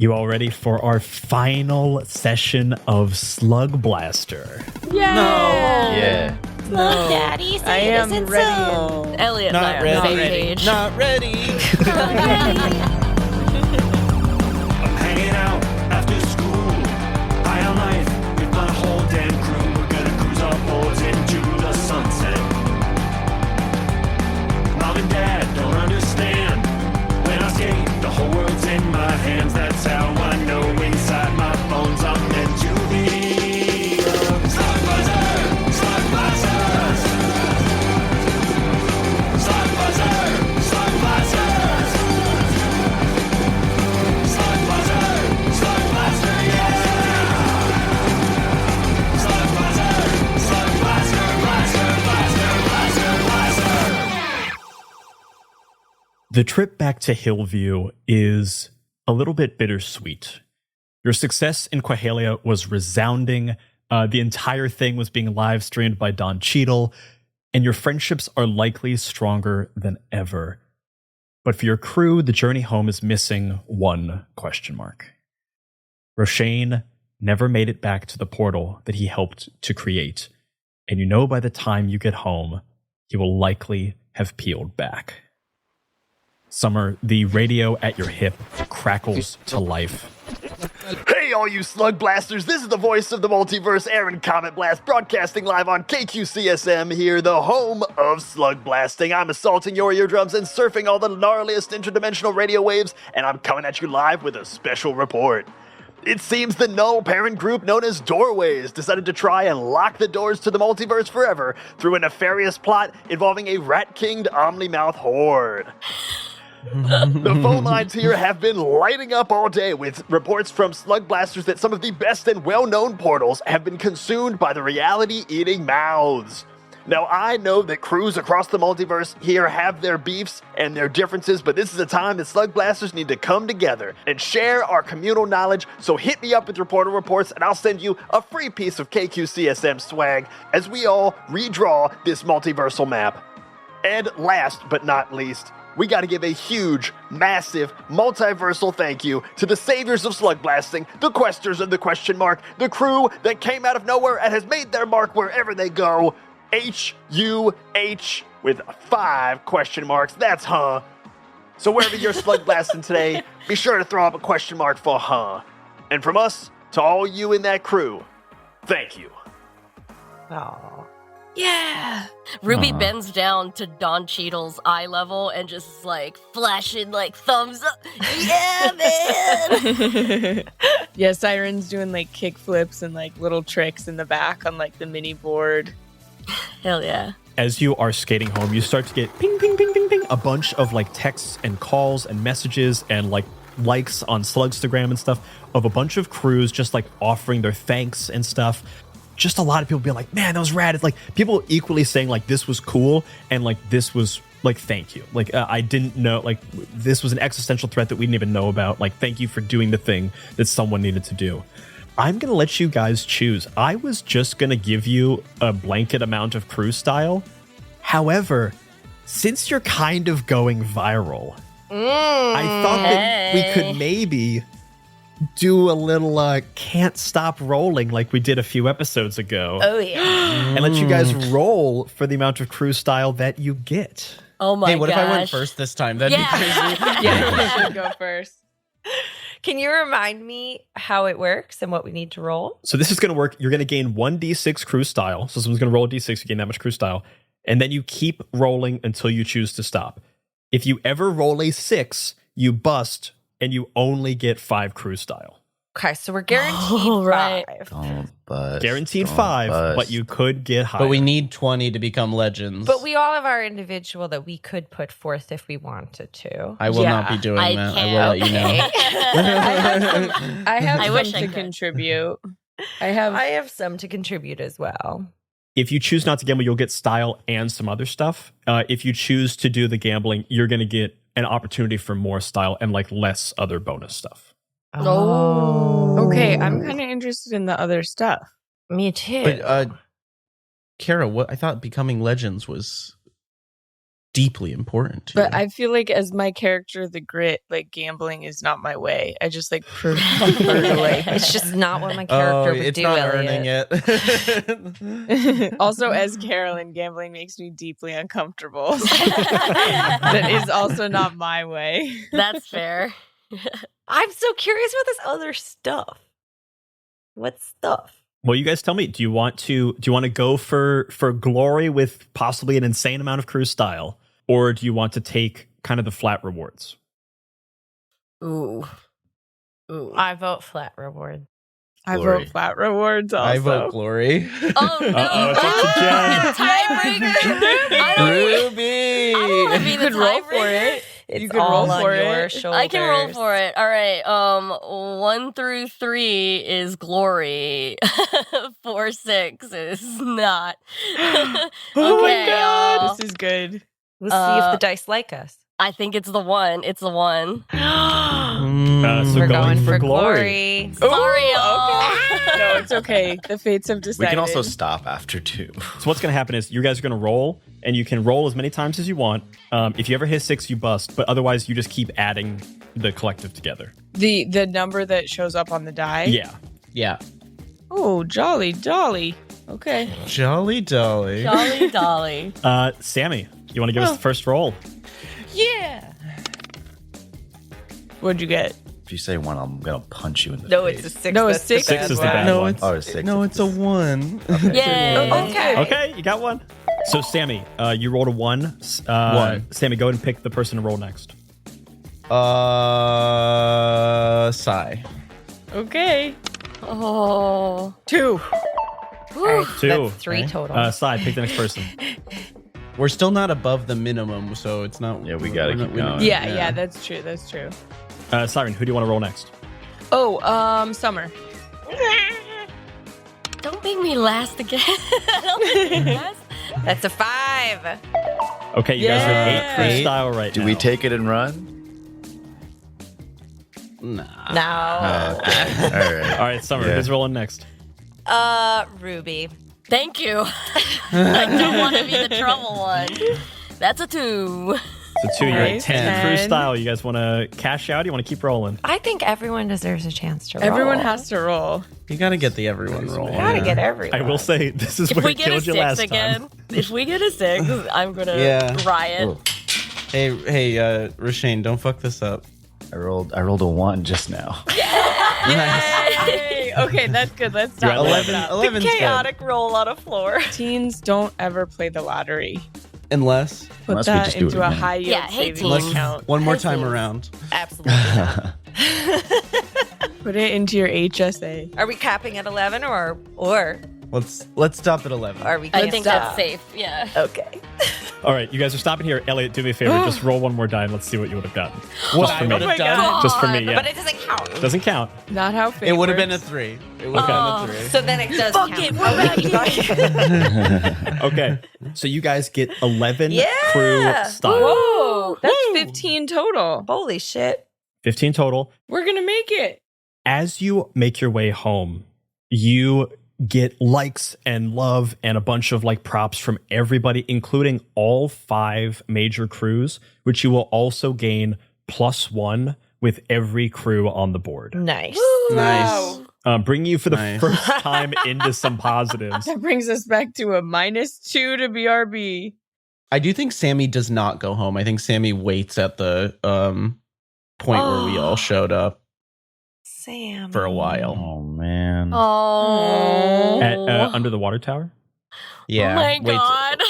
You all ready for our final session of Slugblaster? Yeah. No. Yeah. No. Daddy, say I it am isn't ready. so. Elliot and I Not are on the same ready. page. Not ready. Not ready. I'm hanging out after school, high on life with my whole damn crew. We're gonna cruise our boats into the sunset. Mom and Dad don't understand. When I skate, the whole world's in my hands. That's how I know inside my bones I'm meant to be. Slugblaster! Slugblaster! Slugblaster! Slugblaster! Slugblaster! Slugblaster, yeah! Slugblaster! Slugblaster! Blaster! Blaster! Blaster! Blaster! The trip back to Hillview is a little bit bittersweet. Your success in Quahalia was resounding. The entire thing was being live streamed by Don Cheadle, and your friendships are likely stronger than ever. But for your crew, the journey home is missing one question mark. Roshane never made it back to the portal that he helped to create, and you know by the time you get home, he will likely have peeled back. Summer, the radio at your hip crackles to life. Hey, all you slug blasters, this is the voice of the multiverse, Aaron Comet Blast, broadcasting live on KQCSM here, the home of slug blasting. I'm assaulting your eardrums and surfing all the gnarliest interdimensional radio waves, and I'm coming at you live with a special report. It seems the null parent group known as Doorways decided to try and lock the doors to the multiverse forever through a nefarious plot involving a rat-kinged Omnimouth horde. The phone lines here have been lighting up all day with reports from slug blasters that some of the best and well-known portals have been consumed by the reality-eating mouths. Now, I know that crews across the multiverse here have their beefs and their differences, but this is a time that slug blasters need to come together and share our communal knowledge, so hit me up with reporter reports and I'll send you a free piece of KQCSM swag as we all redraw this multiversal map. And last but not least, we got to give a huge, massive, multiversal thank you to the saviors of slug blasting, the questers of the question mark, the crew that came out of nowhere and has made their mark wherever they go. H-U-H with 5 question marks. That's huh. So wherever you're slug blasting today, be sure to throw up a question mark for huh. And from us to all you in that crew, thank you. Aw. Yeah. Ruby bends down to Don Cheadle's eye level and just like flashing like thumbs up. Yeah, man. Yeah, Siren's doing like kick flips and like little tricks in the back on like the mini board. Hell yeah. As you are skating home, you start to get ping, ping, ping, ping, ping, a bunch of like texts and calls and messages and like likes on Slugstagram and stuff of a bunch of crews just like offering their thanks and stuff. Just a lot of people being like, man, that was rad. It's like people equally saying like this was cool and like this was like thank you. Like I didn't know, like this was an existential threat that we didn't even know about. Like thank you for doing the thing that someone needed to do. I'm going to let you guys choose. I was just going to give you a blanket amount of crew style. However, since you're kind of going viral, I thought that we could maybe do a little can't stop rolling like we did a few episodes ago. Oh yeah. And let you guys roll for the amount of crew style that you get. Oh my gosh. Hey, what if I went first this time? That'd be crazy. Yeah, you should go first. Can you remind me how it works and what we need to roll? So this is going to work. You're going to gain 1d6 crew style. So someone's going to roll a d6, you gain that much crew style. And then you keep rolling until you choose to stop. If you ever roll a 6, you bust and you only get 5 crew style. Okay, so we're guaranteed Oh, right. 5. Don't bust. Guaranteed Don't 5, bust. but you could get higher. But we need 20 to become legends. But we all have our individual that we could put forth if we wanted to. I will not be doing I that. I can't. will let you know. I have I some wish I to could. contribute. I have some to contribute as well. If you choose not to gamble, you'll get style and some other stuff. If you choose to do the gambling, you're going to get an opportunity for more style and like less other bonus stuff. Oh. Okay, I'm kind of interested in the other stuff. Me too. But Kara, what I thought becoming legends was deeply important to But you. I feel like as my character, the grit, like gambling is not my way. I just like prefer to like. It's just not what my character would it's do. not Elliot. earning it. Also, as Carolyn, gambling makes me deeply uncomfortable. That is also not my way. That's fair. I'm so curious about this other stuff. What stuff? Well, you guys tell me. Do you want to go for glory with possibly an insane amount of cruise style, or do you want to take kind of the flat rewards? Ooh. I vote flat reward. I Glory. vote flat rewards also. I vote glory. Oh no! Uh-oh, it's up to Jen. Tiebreaker. I don't Ruby. want to be You the could roll for tiebreaker. it. It's You can all roll on for your it. shoulders. I can roll for it. All right. 1 through 3 is glory. 4, 6 is not. Oh my Okay, god, y'all. this is good. We'll see if the dice like us. I think it's the one. It's the one. So We're going going for for glory. glory. Sorry, y'all. No, it's okay. The fates have We decided. can also stop after 2. So what's going to happen is you guys are going to roll, and you can roll as many times as you want. If you ever hit 6, you bust, but otherwise you just keep adding the collective together. the number that shows up on the die. Yeah. Yeah. Oh, jolly dolly. Okay. Jolly Dolly. Jolly Dolly. Sammy, you want to give us the first roll? Yeah. What'd you get? If you say 1, I'm going to punch you in the No, face. it's a 6. No, a that's 6 the Six bad is the one. bad No, one. it's Oh, it's 6. no, it's a 1. Yay. Okay. Okay, you got one. So Sammy, you rolled a 1. 1. Sammy, go ahead and pick the person to roll next. Sigh. Okay. Oh. 2. All right, 2. That's 3 total. Side, pick the next person. We're still not above the minimum, so it's not. Yeah, we gotta we're keep not- going. Yeah, that's true. That's true. Siren, who do you want to roll next? Oh, Summer. Don't make me last again. Don't make me last. That's a 5. Okay, you guys are Yeah. 8 cruise style right Do now. we take it and run? Nah. No. Okay. All right. All right, Summer, Yeah. who's rolling next? Ruby. Thank you. I don't want to be the trouble one. That's a 2. So 2, you're at Nice. 10 cruise 10. style. You guys want to cash out? You want to keep rolling? I think everyone deserves a chance to roll. Everyone has to roll. You gotta get the everyone roll. Gotta get everyone. I will say this is If where we it get a killed you 6 last again, time. if we get a 6, I'm gonna Yeah. riot. Hey, Rashane, don't fuck this up. I rolled a 1 just now. Yay! Okay, that's good. Let's You're stop. at Let's 11. stop. 11's good. chaotic roll on a floor. Teens don't ever play the lottery. Unless Put Unless we that just do it into a again. high yield Yeah, hey, savings teens. account. one more I time see. around. Absolutely not. Put it into your HSA. Are we capping at 11 or Let's stop at 11. are we? I gonna think stop? that's safe. Yeah. Okay. All right, you guys are stopping here. Elliot, do me a favor. Just roll one more die and let's see what you would have gotten. Just for me. Oh my god. Just for me, yeah. But it doesn't count. Doesn't count. Not how fate It would have works. been a 3. It would have been a 3. So then it does Fuck count. it, we're back here. Okay, so you guys get 11 Yeah. crew style. Whoa, that's 15 total. Holy shit. 15 total. We're gonna make it. As you make your way home, you get likes and love and a bunch of like props from everybody, including all 5 major crews, which you will also gain +1 with every crew on the board. Nice. Nice. Bringing you for the Nice. first time into some positives. That brings us back to a -2 to BRB. I do think Sammy does not go home. I think Sammy waits at the point where we all showed up Sam. for a while. Oh man. Oh. At, under the water tower. Yeah. Oh my waits- god.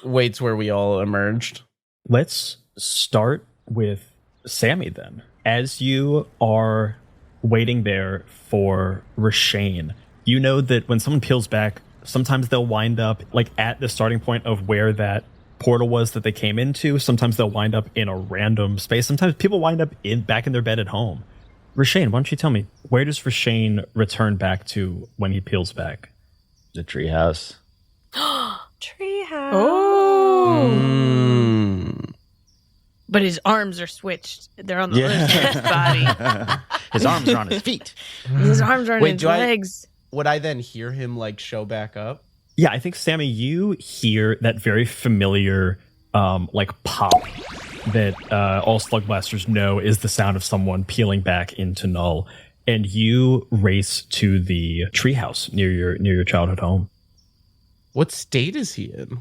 Waits where we all emerged. Let's start with Sammy then. As you are waiting there for Rashane, you know that when someone peels back, sometimes they'll wind up like at the starting point of where that portal was that they came into. Sometimes they'll wind up in a random space. Sometimes people wind up back in their bed at home. Rashane, why don't you tell me, where does Rashane return back to when he peels back? The treehouse. Treehouse. Oh. Mm. But his arms are switched. They're on the other side of his body. His arms are on his feet. His arms are on Wait, his do I- legs. Would I then hear him like show back up? Yeah, I think, Sammy, you hear that very familiar like pop that all Slugblasters know is the sound of someone peeling back into Null, and you race to the treehouse near your childhood home. What state is he in?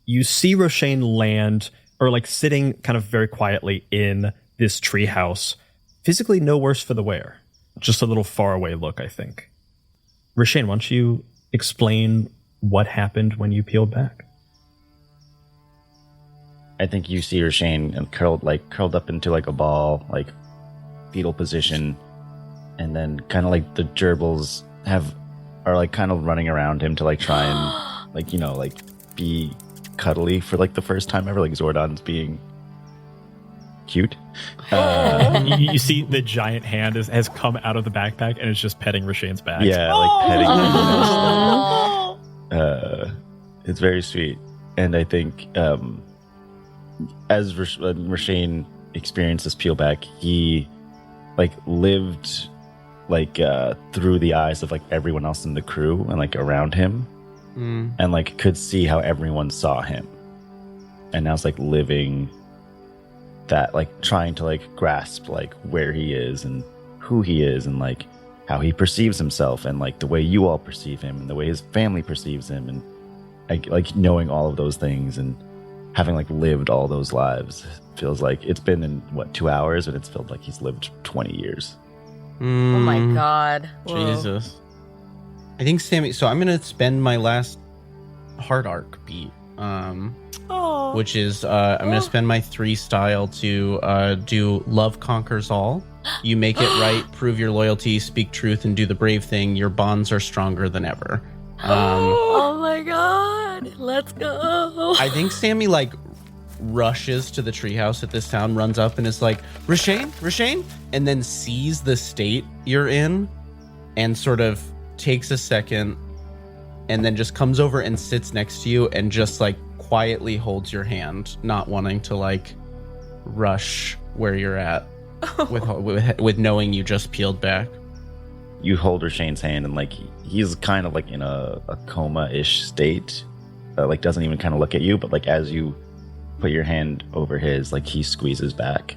You see Roshane land, or like sitting kind of very quietly in this treehouse, physically no worse for the wear. Just a little far away look, I think. Roshane, why don't you explain what happened when you peeled back? I think you see Roshane and curled up into like a ball, like fetal position, and then kind of like the gerbils are like kind of running around him to like try and like, you know, like be cuddly for like the first time ever, like Zordon's being cute. You see the giant hand has come out of the backpack and is just petting Roshane's back. Yeah, like petting him. It's very sweet. And I think as Roshane experienced this peel back, he like lived like through the eyes of like everyone else in the crew and like around him, and like could see how everyone saw him, and now it's like living that, like trying to like grasp like where he is and who he is and like how he perceives himself and like the way you all perceive him and the way his family perceives him, and like knowing all of those things and having like lived all those lives. Feels like it's been in 2 hours, and it's felt like he's lived 20 years. Oh my god. Jesus. I think Sammy, so I'm going to spend my last heart arc beat, which is I'm going to spend my 3 style to do Love Conquers All. You make it right, prove your loyalty, speak truth, and do the brave thing. Your bonds are stronger than ever. Oh my god. Let's go. I think Sammy like rushes to the treehouse at this sound, runs up and is like, Roshane, and then sees the state you're in and sort of takes a second and then just comes over and sits next to you and just like quietly holds your hand, not wanting to like rush where you're at with knowing you just peeled back. You hold Roshane's hand, and like he's kind of like in a coma-ish state, like doesn't even kind of look at you, but like as you put your hand over his, like he squeezes back.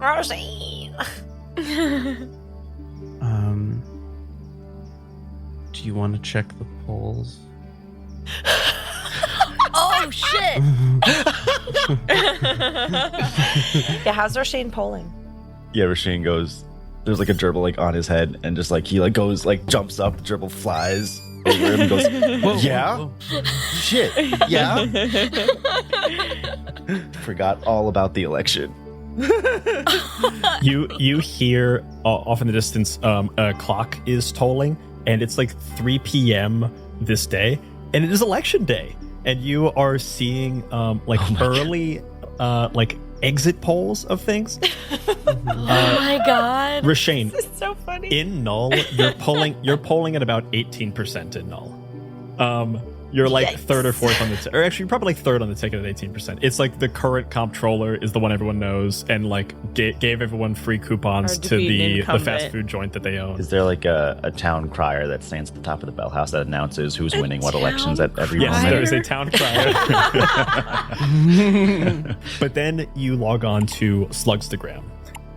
Rosie. Do you want to check the polls? Oh shit. Yeah, how's Roshane polling? Yeah, Roshane goes, there's like a gerbil like on his head, and just like he like goes, like jumps up, the gerbil flies over him and goes, whoa. Shit, yeah. Forgot all about the election. You hear off in the distance a clock is tolling, and it's like 3 p.m. this day, and it is election day, and you are seeing like early like exit polls of things. Oh my god. Roshane, This is so funny. in Null, you're polling at about 18% in Null. You're like Yikes. third or fourth on the or actually you're probably like third on the ticket at 18%. It's like the current comptroller is the one everyone knows, and like gave everyone free coupons Our to defeated the incumbent. fast food joint that they own. Is there like a town crier that stands at the top of the bell house that announces who's winning what elections at every Yes, moment? there is a town crier. But then you log on to Slugstagram,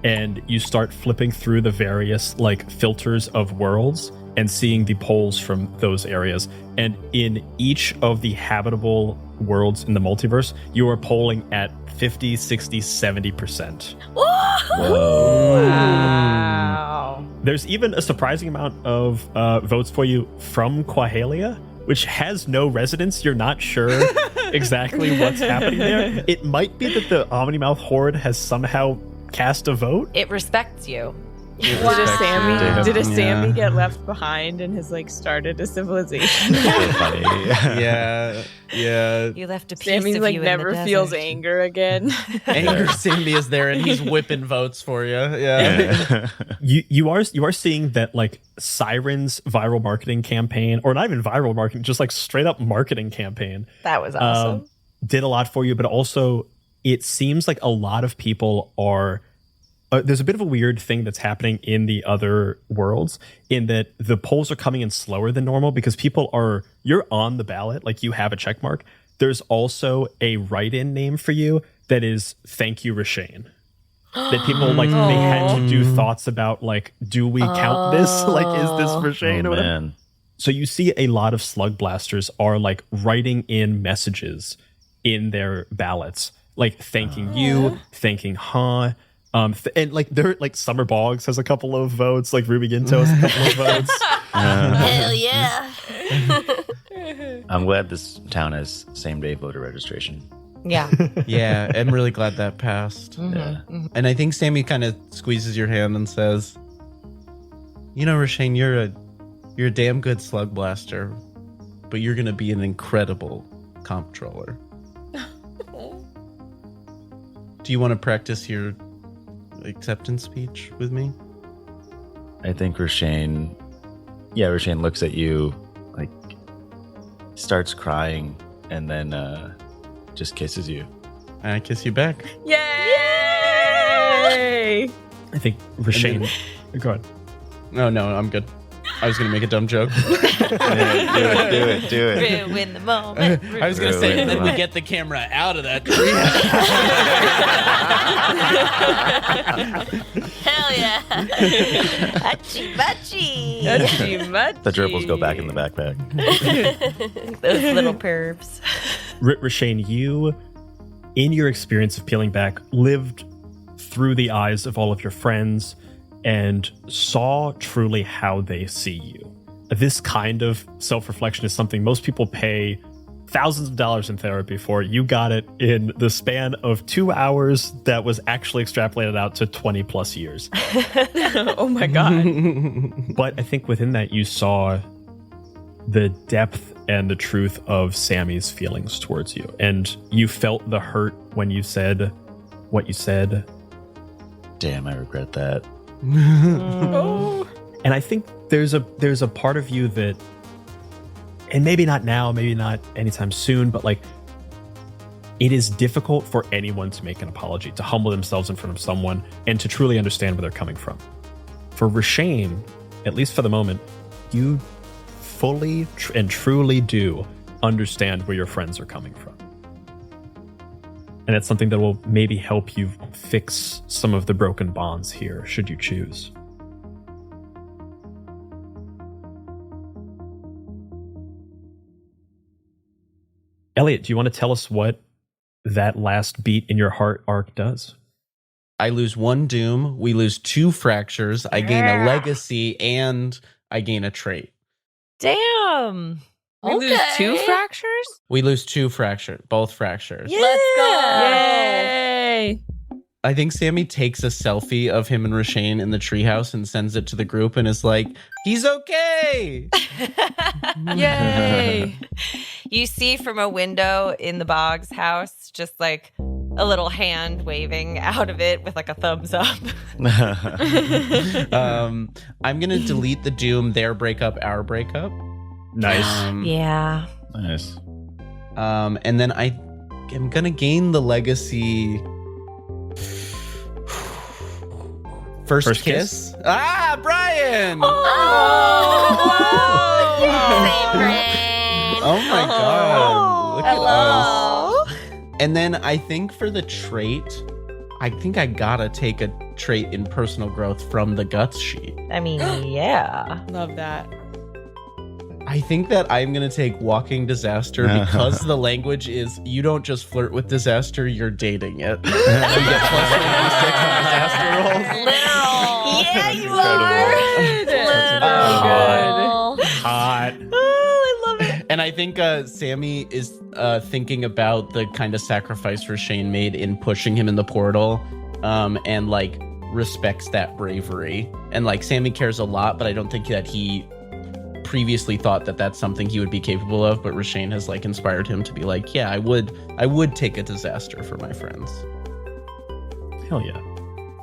and you start flipping through the various like filters of worlds and seeing the polls from those areas. And in each of the habitable worlds in the multiverse, you are polling at 50, 60, 70%. Wow. There's even a surprising amount of votes for you from Quahalia, which has no residence. You're not sure exactly what's happening there. It might be that the Omnimouth Horde has somehow cast a vote. It respects you. Did a Damn. Sammy get left behind and has like started a civilization? So funny. Yeah. You left a piece Sammy of like you never in the feels desert. anger again. Anger Sammy is there and he's whipping votes for you. Yeah. You are seeing that like Siren's viral marketing campaign, or not even viral marketing, just like straight up marketing campaign, That was awesome. did a lot for you. But also, it seems like a lot of people are. There's a bit of a weird thing that's happening in the other worlds, in that the polls are coming in slower than normal because you're on the ballot, like you have a check mark, there's also a write-in name for you that is Thank You, Rashane. That people like they had to do thoughts about like, do we count this? Like, is this Rashane or whatever? Man. So you see a lot of slug blasters are like writing in messages in their ballots, like thanking you, thanking Han. And like they're like Summer Boggs has a couple of votes, like Ruby Ginto has a couple of votes. Hell yeah. I'm glad this town has same-day voter registration. Yeah. Yeah, I'm really glad that passed. Yeah. And I think Sammy kind of squeezes your hand and says, "You know, Rashane, you're a damn good slug blaster, but you're gonna be an incredible comptroller. Do you want to practice your acceptance speech with me?" I think Rashane looks at you, like, starts crying, and then just kisses you. And I kiss you back. Yay! I think Rashane. Go ahead. No, I'm good. I was gonna make a dumb joke. Do it. Ruin the moment. I was gonna say, Ruin then the we moment. get the camera out of that tree. Hell yeah. Hachi bachi. The gerbils go back in the backpack. Those little pervs. Rashane, you, in your experience of peeling back, lived through the eyes of all of your friends and saw truly how they see you. This kind of self-reflection is something most people pay thousands of dollars in therapy for. You got it in the span of 2 hours that was actually extrapolated out to 20 plus years. Oh my god. But I think within that you saw the depth and the truth of Sammy's feelings towards you. And you felt the hurt when you said what you said. Damn, I regret that. Oh. And I think there's a part of you that, and maybe not now, maybe not anytime soon, but like it is difficult for anyone to make an apology, to humble themselves in front of someone and to truly understand where they're coming from. For Rashane, at least for the moment, you fully and truly do understand where your friends are coming from. And it's something that will maybe help you fix some of the broken bonds here, should you choose. Elliot, do you want to tell us what that last beat in your heart arc does? I lose 1 doom, we lose 2 fractures, I gain a legacy, and I gain a trait. Damn. We lose 2 Okay. fractures? We lose 2 fractures, both fractures. Yeah. Let's go. Yay! I think Sammy takes a selfie of him and Rashane in the treehouse and sends it to the group and is like, "He's okay." Yay! You see from a window in the Boggs house, just like a little hand waving out of it with like a thumbs up. I'm gonna delete the doom, their breakup, our breakup. Nice. Yeah. Nice. And then I am gonna gain the legacy. First kiss. Ah, Brian! Oh, Oh my god. Look at us. hello. And then I think for the trait, I think I gotta take a trait in personal growth from the guts sheet. I mean, yeah. Love that. I think that I'm gonna take walking disaster because the language is you don't just flirt with disaster, you're dating it. You get plus 96 on disaster rolls. Literal. Yeah, you Literal. Hot. Oh, I love it. And I think Sammy is thinking about the kind of sacrifice Rashane made in pushing him in the portal, and like respects that bravery. And like Sammy cares a lot, but I don't think that he previously thought that that's something he would be capable of. But Rashane has like inspired him to be like, yeah, I would take a disaster for my friends. Hell yeah.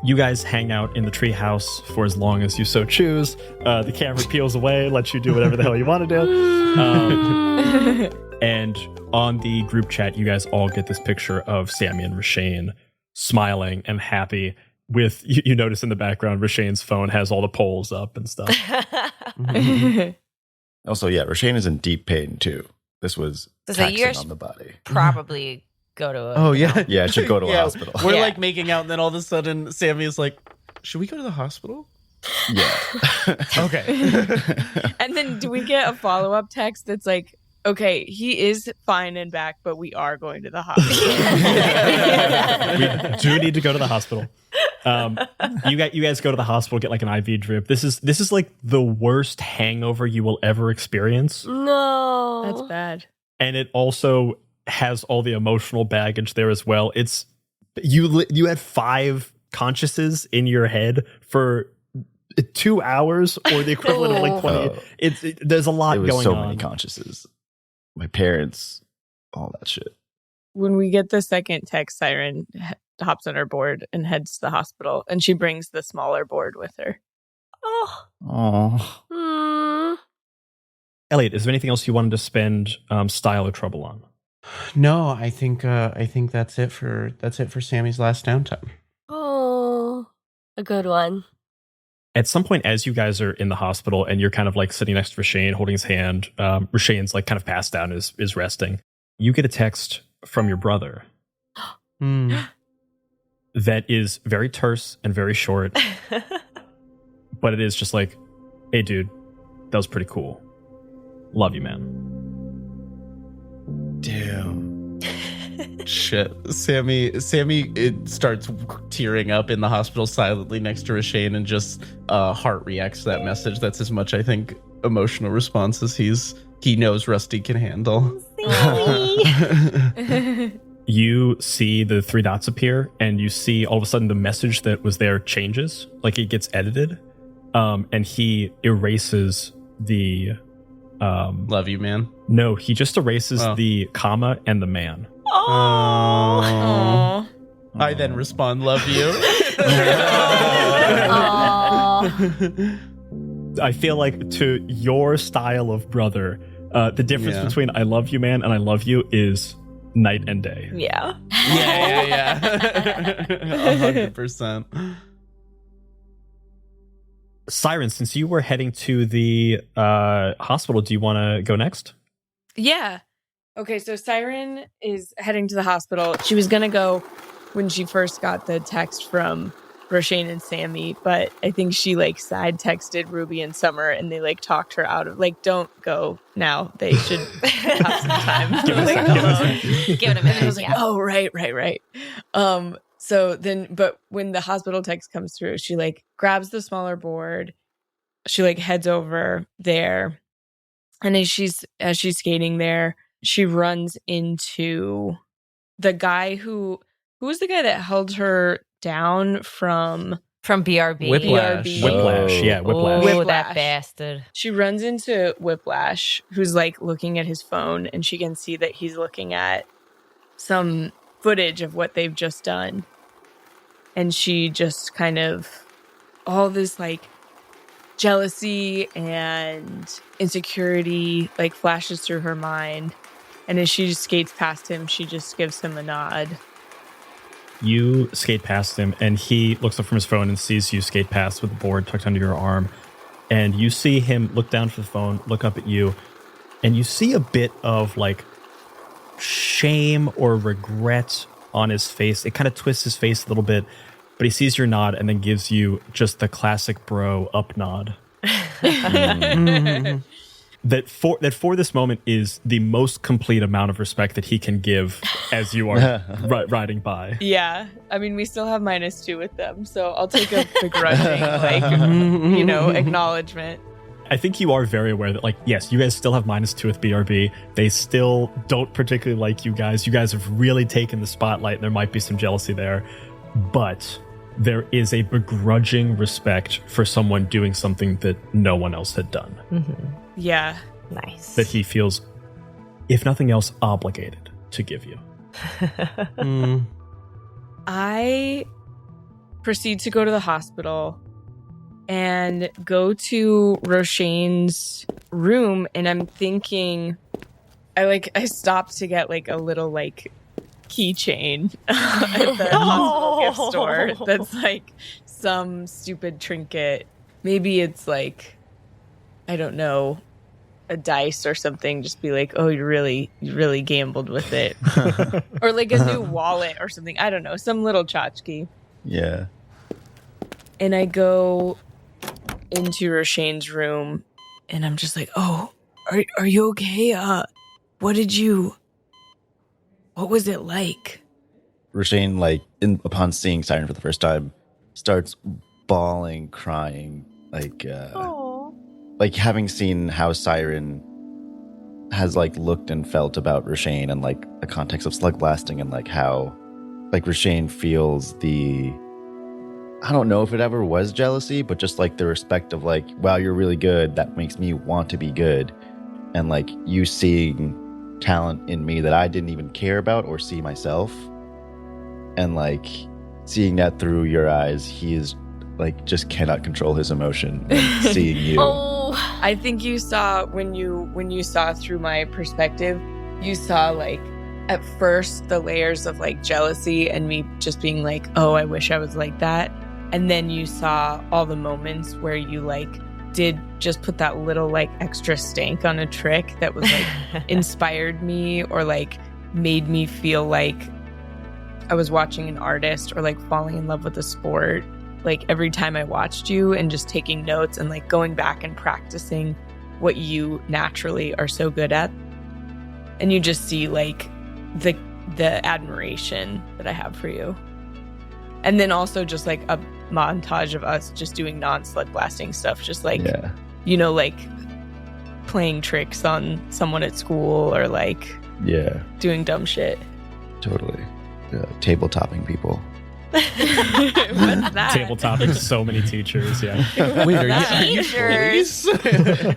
You guys hang out in the treehouse for as long as you so choose. The camera peels away, lets you do whatever the hell you want to do. And on the group chat, you guys all get this picture of Sammy and Rashane smiling and happy. With you notice in the background, Rashane's phone has all the polls up and stuff. Also, yeah, Rashane is in deep pain too. This was So taxing yours- on the body. Probably go to a Oh yeah, Yeah, I should go to a hospital. We're Yeah. like making out, and then all of a sudden, Sammy is like, "Should we go to the hospital?" Yeah. Okay. And then do we get a follow-up text that's like, okay, he is fine and back, but we are going to the hospital. We do need to go to the hospital. You guys go to the hospital, get like an IV drip. This is like the worst hangover you will ever experience, No. That's bad. and it also has all the emotional baggage there as well. It's you had 5 consciouses in your head for 2 hours, or the equivalent of like 20. Oh. There's a lot It was going so on. many consciouses. My parents, all that shit. When we get the second text, Siren hops on her board and heads to the hospital, and she brings the smaller board with her. Oh. Oh. Hmm. Elliot, is there anything else you wanted to spend style or trouble on? No, I think that's it for Sammy's last downtime. Oh. A good one. At some point, as you guys are in the hospital and you're kind of like sitting next to Rashane, holding his hand, Rashane's like kind of passed out and is resting. You get a text from your brother that is very terse and very short, but it is just like, "Hey, dude, that was pretty cool. Love you, man." Damn. Shit. Sammy it starts tearing up in the hospital silently next to Rashane and just heart reacts to that message. That's as much, I think, emotional response as he knows Rusty can handle. You see the 3 dots appear, and you see all of a sudden the message that was there changes, like it gets edited, and he erases the Love you, man. no, he just erases Oh. the comma and the man. Oh. I then respond, "Love you." Aw. I feel like to your style of brother, the difference Yeah. between "I love you, man" and "I love you" is night and day. Yeah. Yeah. 100%. Siren, since you were heading to the hospital, do you want to go next? Yeah. Okay, so Siren is heading to the hospital. She was going to go when she first got the text from Roshane and Sammy, but I think she like side texted Ruby and Summer, and they like talked her out of like, don't go now. They should have some time. Give it a Like, second. alone. Give it a And I minute. was like, Yeah. oh, right. So then, but when the hospital text comes through, she like grabs the smaller board. She like heads over there. And as she's skating there, she runs into the guy who was the guy that held her down from From BRB. Whiplash. BRB. Whiplash. Yeah, Whiplash. Oh, Whiplash. that bastard. She runs into Whiplash, who's like looking at his phone, and she can see that he's looking at some footage of what they've just done. And she just kind of, all this like jealousy and insecurity like flashes through her mind. And as she just skates past him, she just gives him a nod. You skate past him, and he looks up from his phone and sees you skate past with the board tucked under your arm. And you see him look down for the phone, look up at you, and you see a bit of like shame or regret on his face. It kind of twists his face a little bit, but he sees your nod and then gives you just the classic bro up nod. That for this moment is the most complete amount of respect that he can give as you are riding by. Yeah. I mean, we still have -2 with them, so I'll take a begrudging, like, acknowledgement. I think you are very aware that, like, yes, you guys still have -2 with BRB. They still don't particularly like you guys. You guys have really taken the spotlight, and there might be some jealousy there. But there is a begrudging respect for someone doing something that no one else had done. Yeah. Nice. That he feels, if nothing else, obligated to give you. I proceed to go to the hospital and go to Roshane's room, and I'm thinking, I stopped to get like a little like keychain at the hospital gift store that's like some stupid trinket. Maybe it's like, I don't know, a dice or something, just be like, oh, you really gambled with it. Or like a new wallet or something. I don't know, some little tchotchke. Yeah. And I go into Roshane's room and I'm just like, oh, are you okay? What was it like? Roshane, like, upon seeing Siren for the first time, starts bawling, crying, like having seen how Siren has like looked and felt about Roshane and like the context of slug blasting and like how like Roshane feels I don't know if it ever was jealousy, but just like the respect of like, wow, you're really good. That makes me want to be good. And like you seeing talent in me that I didn't even care about or see myself. And like seeing that through your eyes, he is like just cannot control his emotion and seeing you. I think you saw when you saw through my perspective, you saw like at first the layers of like jealousy and me just being like, oh, I wish I was like that. And then you saw all the moments where you like did just put that little like extra stank on a trick that was like inspired me or like made me feel like I was watching an artist or like falling in love with a sport. Like every time I watched you and just taking notes and like going back and practicing what you naturally are so good at. And you just see like the admiration that I have for you. And then also just like a montage of us just doing non-slug blasting stuff. Just like, you know, like playing tricks on someone at school or like doing dumb shit. Totally. Table topping people. What's that? Table topping so many teachers. Yeah. Wait, are you Teachers.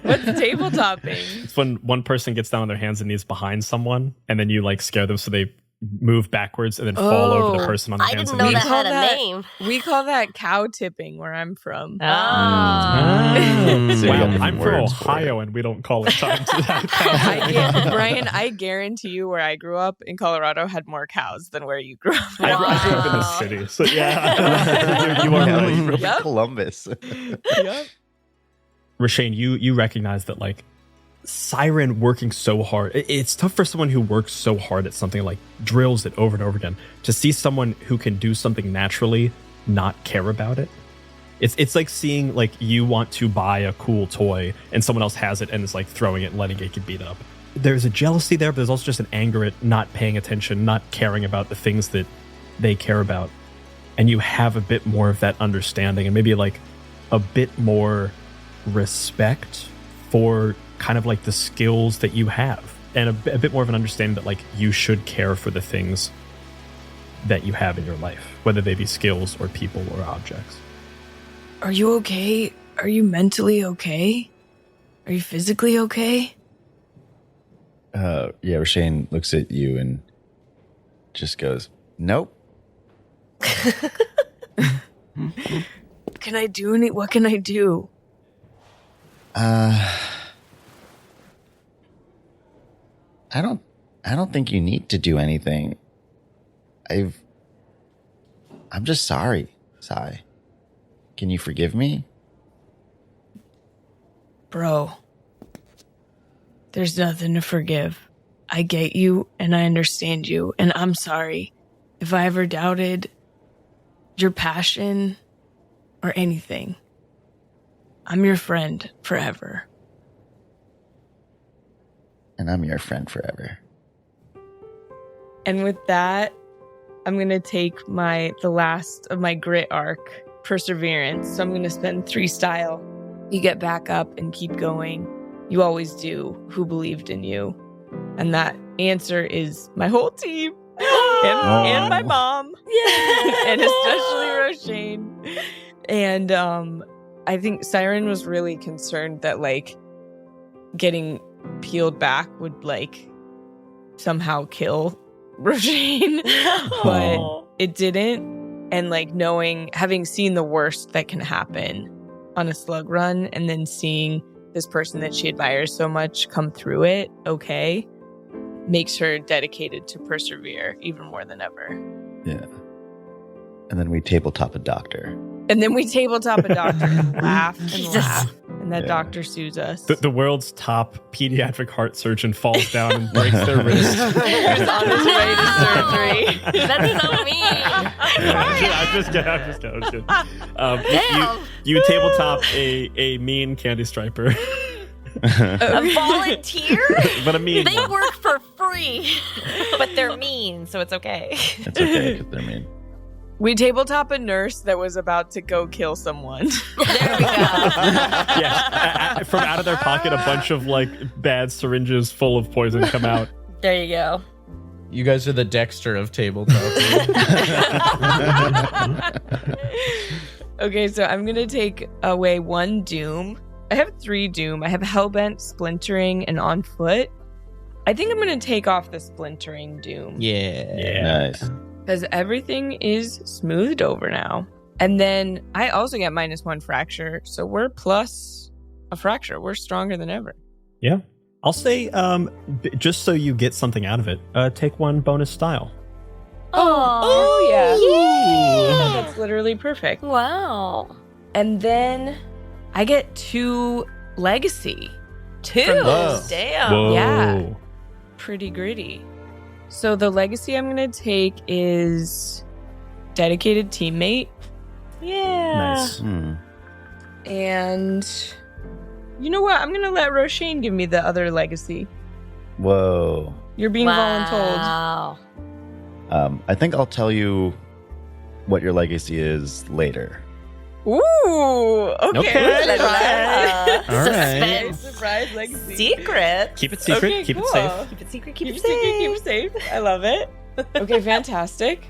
What's table topping? It's when one person gets down on their hands and knees behind someone, and then you like scare them so they move backwards and then fall over the person on their I hands didn't and know knees. that had a name. We call that cow tipping where I'm from. So you Wow, got different I'm from words for Ohio it. and we don't call it time to that. Brian, I guarantee you where I grew up in Colorado had more cows than where you grew up. I grew up in the city, so yeah. you are Yeah, right. you grew up in Yep. Columbus. Yep. Roshane, you recognize that like Siren working so hard. It's tough for someone who works so hard at something, like drills it over and over again, to see someone who can do something naturally not care about it. It's like seeing like you want to buy a cool toy and someone else has it and is like throwing it and letting it get beat up. There's a jealousy there, but there's also just an anger at not paying attention, not caring about the things that they care about. And you have a bit more of that understanding and maybe like a bit more respect for kind of like the skills that you have and a bit more of an understanding that like you should care for the things that you have in your life, whether they be skills or people or objects. Are you okay? Are you mentally okay? Are you physically okay? Roshane looks at you and just goes, nope. Can I do any? What can I do? I don't think you need to do anything. I'm just sorry, Sai. Can you forgive me? Bro, there's nothing to forgive. I get you and I understand you, and I'm sorry if I ever doubted your passion or anything. I'm your friend forever. And I'm your friend forever. And with that, I'm going to take the last of my grit arc, Perseverance. So I'm going to spend 3 style. You get back up and keep going. You always do. Who believed in you? And that answer is my whole team. And my mom. And especially Roshane. And I think Siren was really concerned that like getting peeled back would like somehow kill Roshane. But it didn't. And like having seen the worst that can happen on a slug run and then seeing this person that she admires so much come through it makes her dedicated to persevere even more than ever. Yeah. And then we tabletop a doctor. And then we tabletop a doctor and laugh and Jesus. laugh. and that doctor sues us. The world's top pediatric heart surgeon falls down and breaks their wrist. He was on his way to surgery. That's so mean. I'm just kidding. Damn. You tabletop a mean candy striper. A volunteer? But a mean They one. work for free. But they're mean, so it's okay. It's okay because they're mean. We tabletop a nurse that was about to go kill someone. There we go. Yeah, from out of their pocket, a bunch of like bad syringes full of poison come out. There you go. You guys are the Dexter of tabletop. Okay, so I'm gonna take away 1 doom. I have 3 doom. I have hellbent, splintering, and on foot. I think I'm gonna take off the splintering doom. Yeah. Nice. Because everything is smoothed over now. And then I also get -1 fracture, so we're plus a fracture. We're stronger than ever. Yeah. I'll say, just so you get something out of it, take 1 bonus style. Oh yeah. Yay. That's literally perfect. Wow. And then I get 2 legacy. 2. Whoa. Damn. Whoa. yeah. Pretty gritty. So the legacy I'm going to take is dedicated teammate. Yeah. Nice. And you know what? I'm going to let Roshane give me the other legacy. Whoa. You're being voluntold. Wow. I think I'll tell you what your legacy is later. Ooh. Okay. Okay. All right. Suspense. Surprise legacy. Secret. Keep it secret. Okay, keep cool. it safe. Keep it secret. Keep Keep it it secret. Keep safe. it safe. I love it. Okay, fantastic.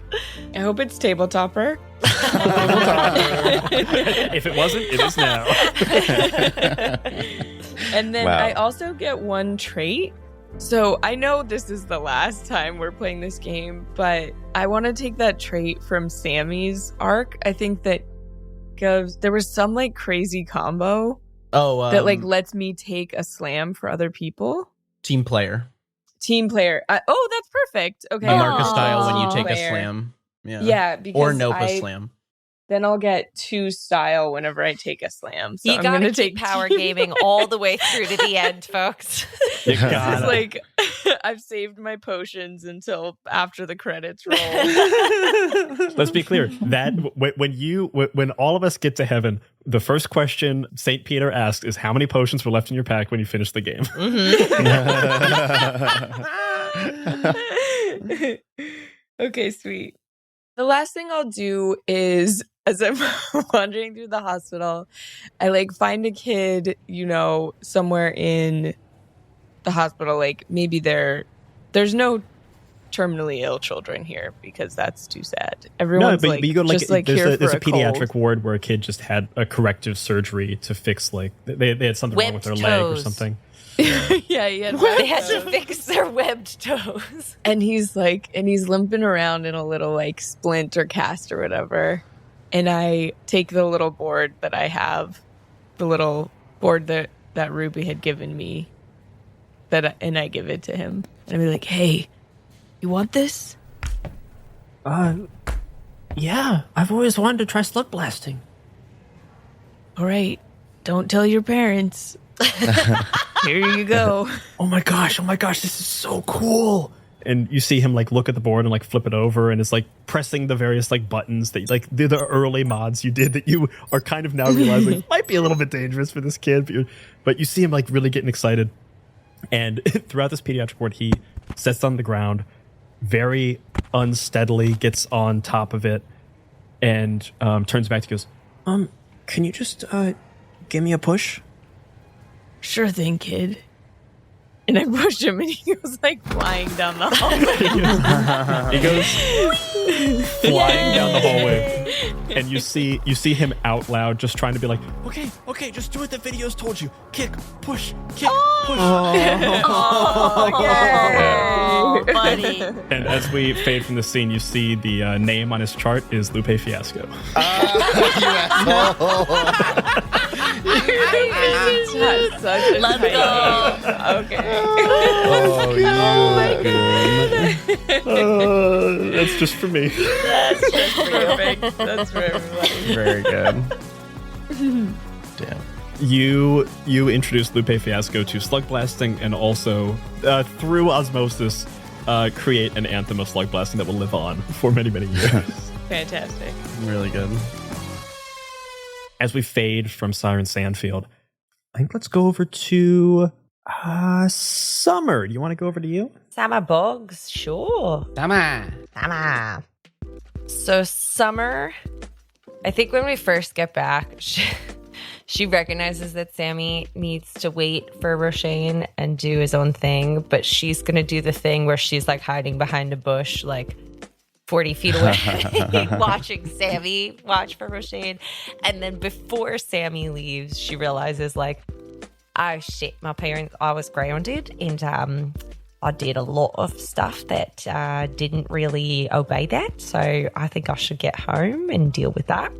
I hope it's tabletopper. If it wasn't, it is now. And then Wow. I also get 1 trait. So I know this is the last time we're playing this game, but I want to take that trait from Sammy's arc. I think that there was some like crazy combo Oh, that like lets me take a slam for other people. team player. Team player. Oh, that's perfect. Okay. The Marcus Aw. style when you take a Player. slam. Yeah. Yeah, because Or Nopa slam. Then I'll get 2 style whenever I take a slam. So You I'm gotta gonna keep take power team. gaming all the way through to the end, folks. You It's gotta. like I've saved my potions until after the credits roll. Let's be clear. That when all of us get to heaven, the first question Saint Peter asks is how many potions were left in your pack when you finish the game. Okay, sweet. The last thing I'll do is, as I'm wandering through the hospital, I like find a kid, somewhere in the hospital. Like maybe there's no terminally ill children here because that's too sad. Everyone's but you go just like here there's for a pediatric cold. ward where a kid just had a corrective surgery to fix like they had something wrong with their Webbed leg or toes. something. Yeah, he had They had webbed to fix their webbed toes. and he's limping around in a little like splint or cast or whatever. And I take the little board that I have, the little board that Ruby had given me, and I give it to him. And I be like, "Hey, you want this?" Yeah, I've always wanted to try Slugblasting. All right, don't tell your parents. Here you go. Oh my gosh, this is so cool. And you see him like look at the board and like flip it over and is like pressing the various like buttons that like the early mods you did that you are kind of now realizing might be a little bit dangerous for this kid. But you see him like really getting excited. And throughout this pediatric ward, he sits on the ground, very unsteadily gets on top of it and turns back to goes, can you just give me a push? Sure thing, kid. And I push him, and he goes like flying down the hallway. He goes flying down the hallway, and you see him out loud, just trying to be like, "Okay, just do what the videos told you. Kick, push, kick, push." Oh, buddy. And as we fade from the scene, you see the name on his chart is Lupe Fiasco. That's such a Let's tight go. name. Okay. That's just for me. That's just perfect. That's for everybody. Very good. Damn. You introduced Lupe Fiasco to slug blasting, and also through osmosis create an anthem of slug blasting that will live on for many, many years. Fantastic. Really good. As we fade from Siren Sandfield, I think let's go over to Summer. Do you want to go over to you? Summer Boggs, sure. Summer. So Summer, I think when we first get back, she recognizes that Sammy needs to wait for Roshane and do his own thing, but she's going to do the thing where she's like hiding behind a bush, like 40 feet away, watching Sammy watch for Roshane. And then before Sammy leaves, she realizes like, oh shit, I was grounded and I did a lot of stuff that didn't really obey that. So I think I should get home and deal with that.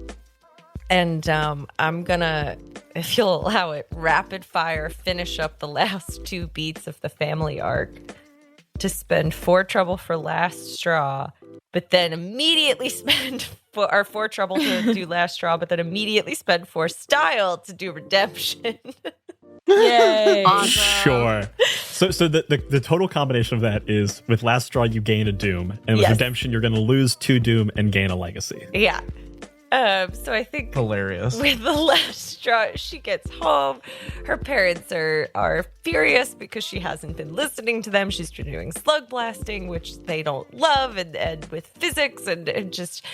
And I'm gonna, if you'll allow it, rapid fire finish up the last 2 beats of the family arc to spend 4 trouble for last straw, but then immediately spend 4 trouble to do last straw, but then immediately spend 4 style to do redemption. Yay. Awesome. Sure. So the total combination of that is with last straw you gain a doom, and with Yes. redemption you're going to lose 2 doom and gain a legacy. Yeah. So I think Hilarious. with the last straw, she gets home. Her parents are furious because she hasn't been listening to them. She's been doing slug blasting, which they don't love, and with physics and just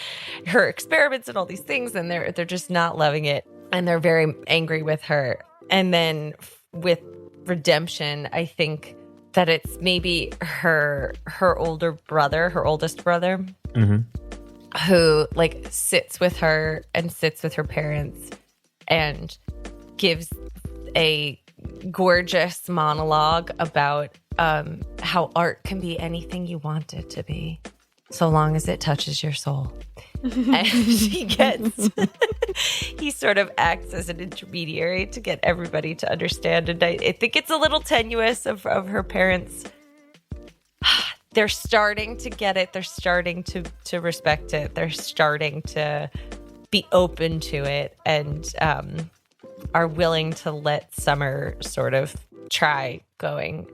her experiments and all these things, and they're just not loving it, and they're very angry with her. And then with redemption, I think that it's maybe her older brother, her oldest brother, who like sits with her and sits with her parents and gives a gorgeous monologue about how art can be anything you want it to be, so long as it touches your soul. And he sort of acts as an intermediary to get everybody to understand. And I think it's a little tenuous of her parents. They're starting to get it. They're starting to respect it. They're starting to be open to it, and are willing to let Summer sort of try going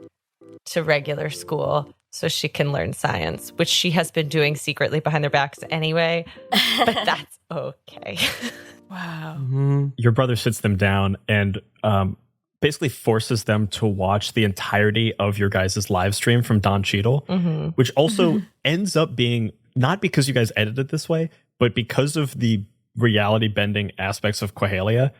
to regular school so she can learn science, which she has been doing secretly behind their backs anyway. But that's okay. Wow. Your brother sits them down and basically forces them to watch the entirety of your guys' live stream from Don Cheadle, which also ends up being not because you guys edited this way, but because of the reality bending aspects of Quahalia.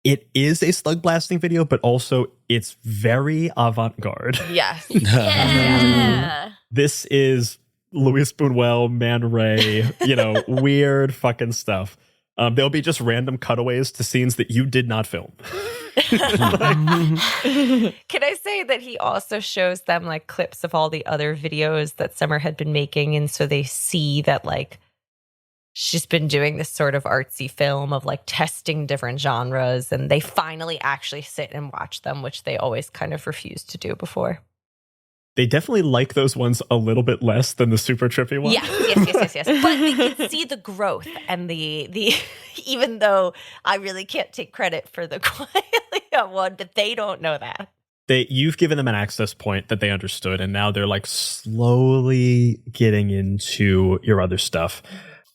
It is a slug blasting video, but also it's very avant-garde. Yes. Yeah. This is Louis Boonwell, Man Ray, weird fucking stuff. There'll be just random cutaways to scenes that you did not film. Can I say that he also shows them like clips of all the other videos that Summer had been making, and so they see that like she's been doing this sort of artsy film of like testing different genres, and they finally actually sit and watch them, which they always kind of refused to do before. They definitely like those ones a little bit less than the super trippy ones. Yes. But they can see the growth and the even though I really can't take credit for the Quahalia one, but they don't know that. You've given them an access point that they understood, and now they're like slowly getting into your other stuff.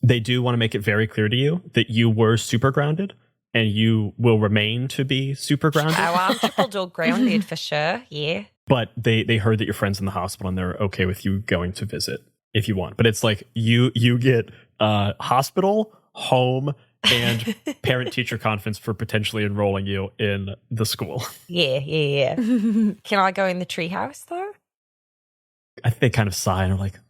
They do want to make it very clear to you that you were super grounded, and you will remain to be super grounded. Oh, I'm triple dual grounded for sure. Yeah. But they heard that your friend's in the hospital, and they're okay with you going to visit if you want. But it's like you get hospital, home, and parent-teacher conference for potentially enrolling you in the school. Yeah. Can I go in the treehouse though? I think they kind of sigh and are like,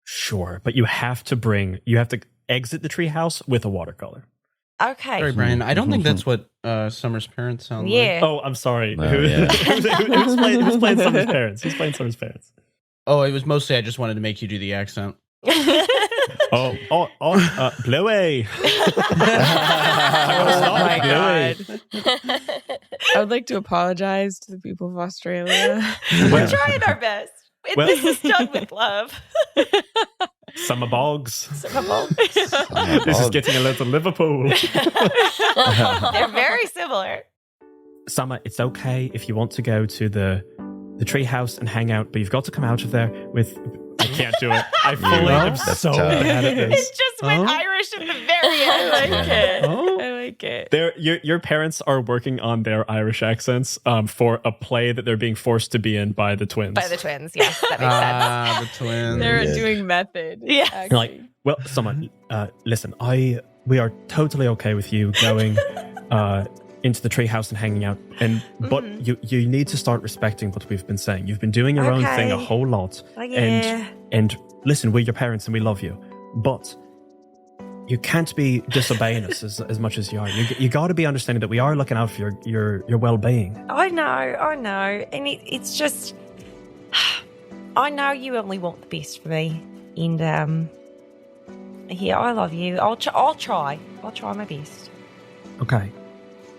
sure. But you have to exit the treehouse with a watercolor. Okay. Sorry, Brian. I don't think that's what Summer's parents sound like. Yeah. Oh, I'm sorry. Oh, yeah. Who's playing Summer's parents? Who's playing Summer's parents? Oh, it was mostly I just wanted to make you do the accent. Bluey. Oh my god. I would like to apologize to the people of Australia. We're trying our best. This is done with love. Summer Bogs. Summer Bogs. This is getting a little Liverpool. They're very similar. Summer, it's okay if you want to go to the treehouse and hang out, but you've got to come out of there with... I can't do it. I fully am That's so tough. bad at It this. just went Irish at the very I end. like it. Oh. I like it. Your parents are working on their Irish accents for a play that they're being forced to be in by the twins. By the twins, yes, that makes sense. The twins. They're Yeah. doing method. Yeah. actually. You're like, well, someone, listen, we are totally okay with you going into the treehouse and hanging out, but you need to start respecting what we've been saying. You've been doing your own thing a Okay. whole lot, Oh, yeah. and listen, we're your parents and we love you, but you can't be disobeying us as much as you are. You got to be understanding that we are looking out for your well-being. I know. And it's just, I know you only want the best for me. And, yeah, I love you. I'll try my best. Okay.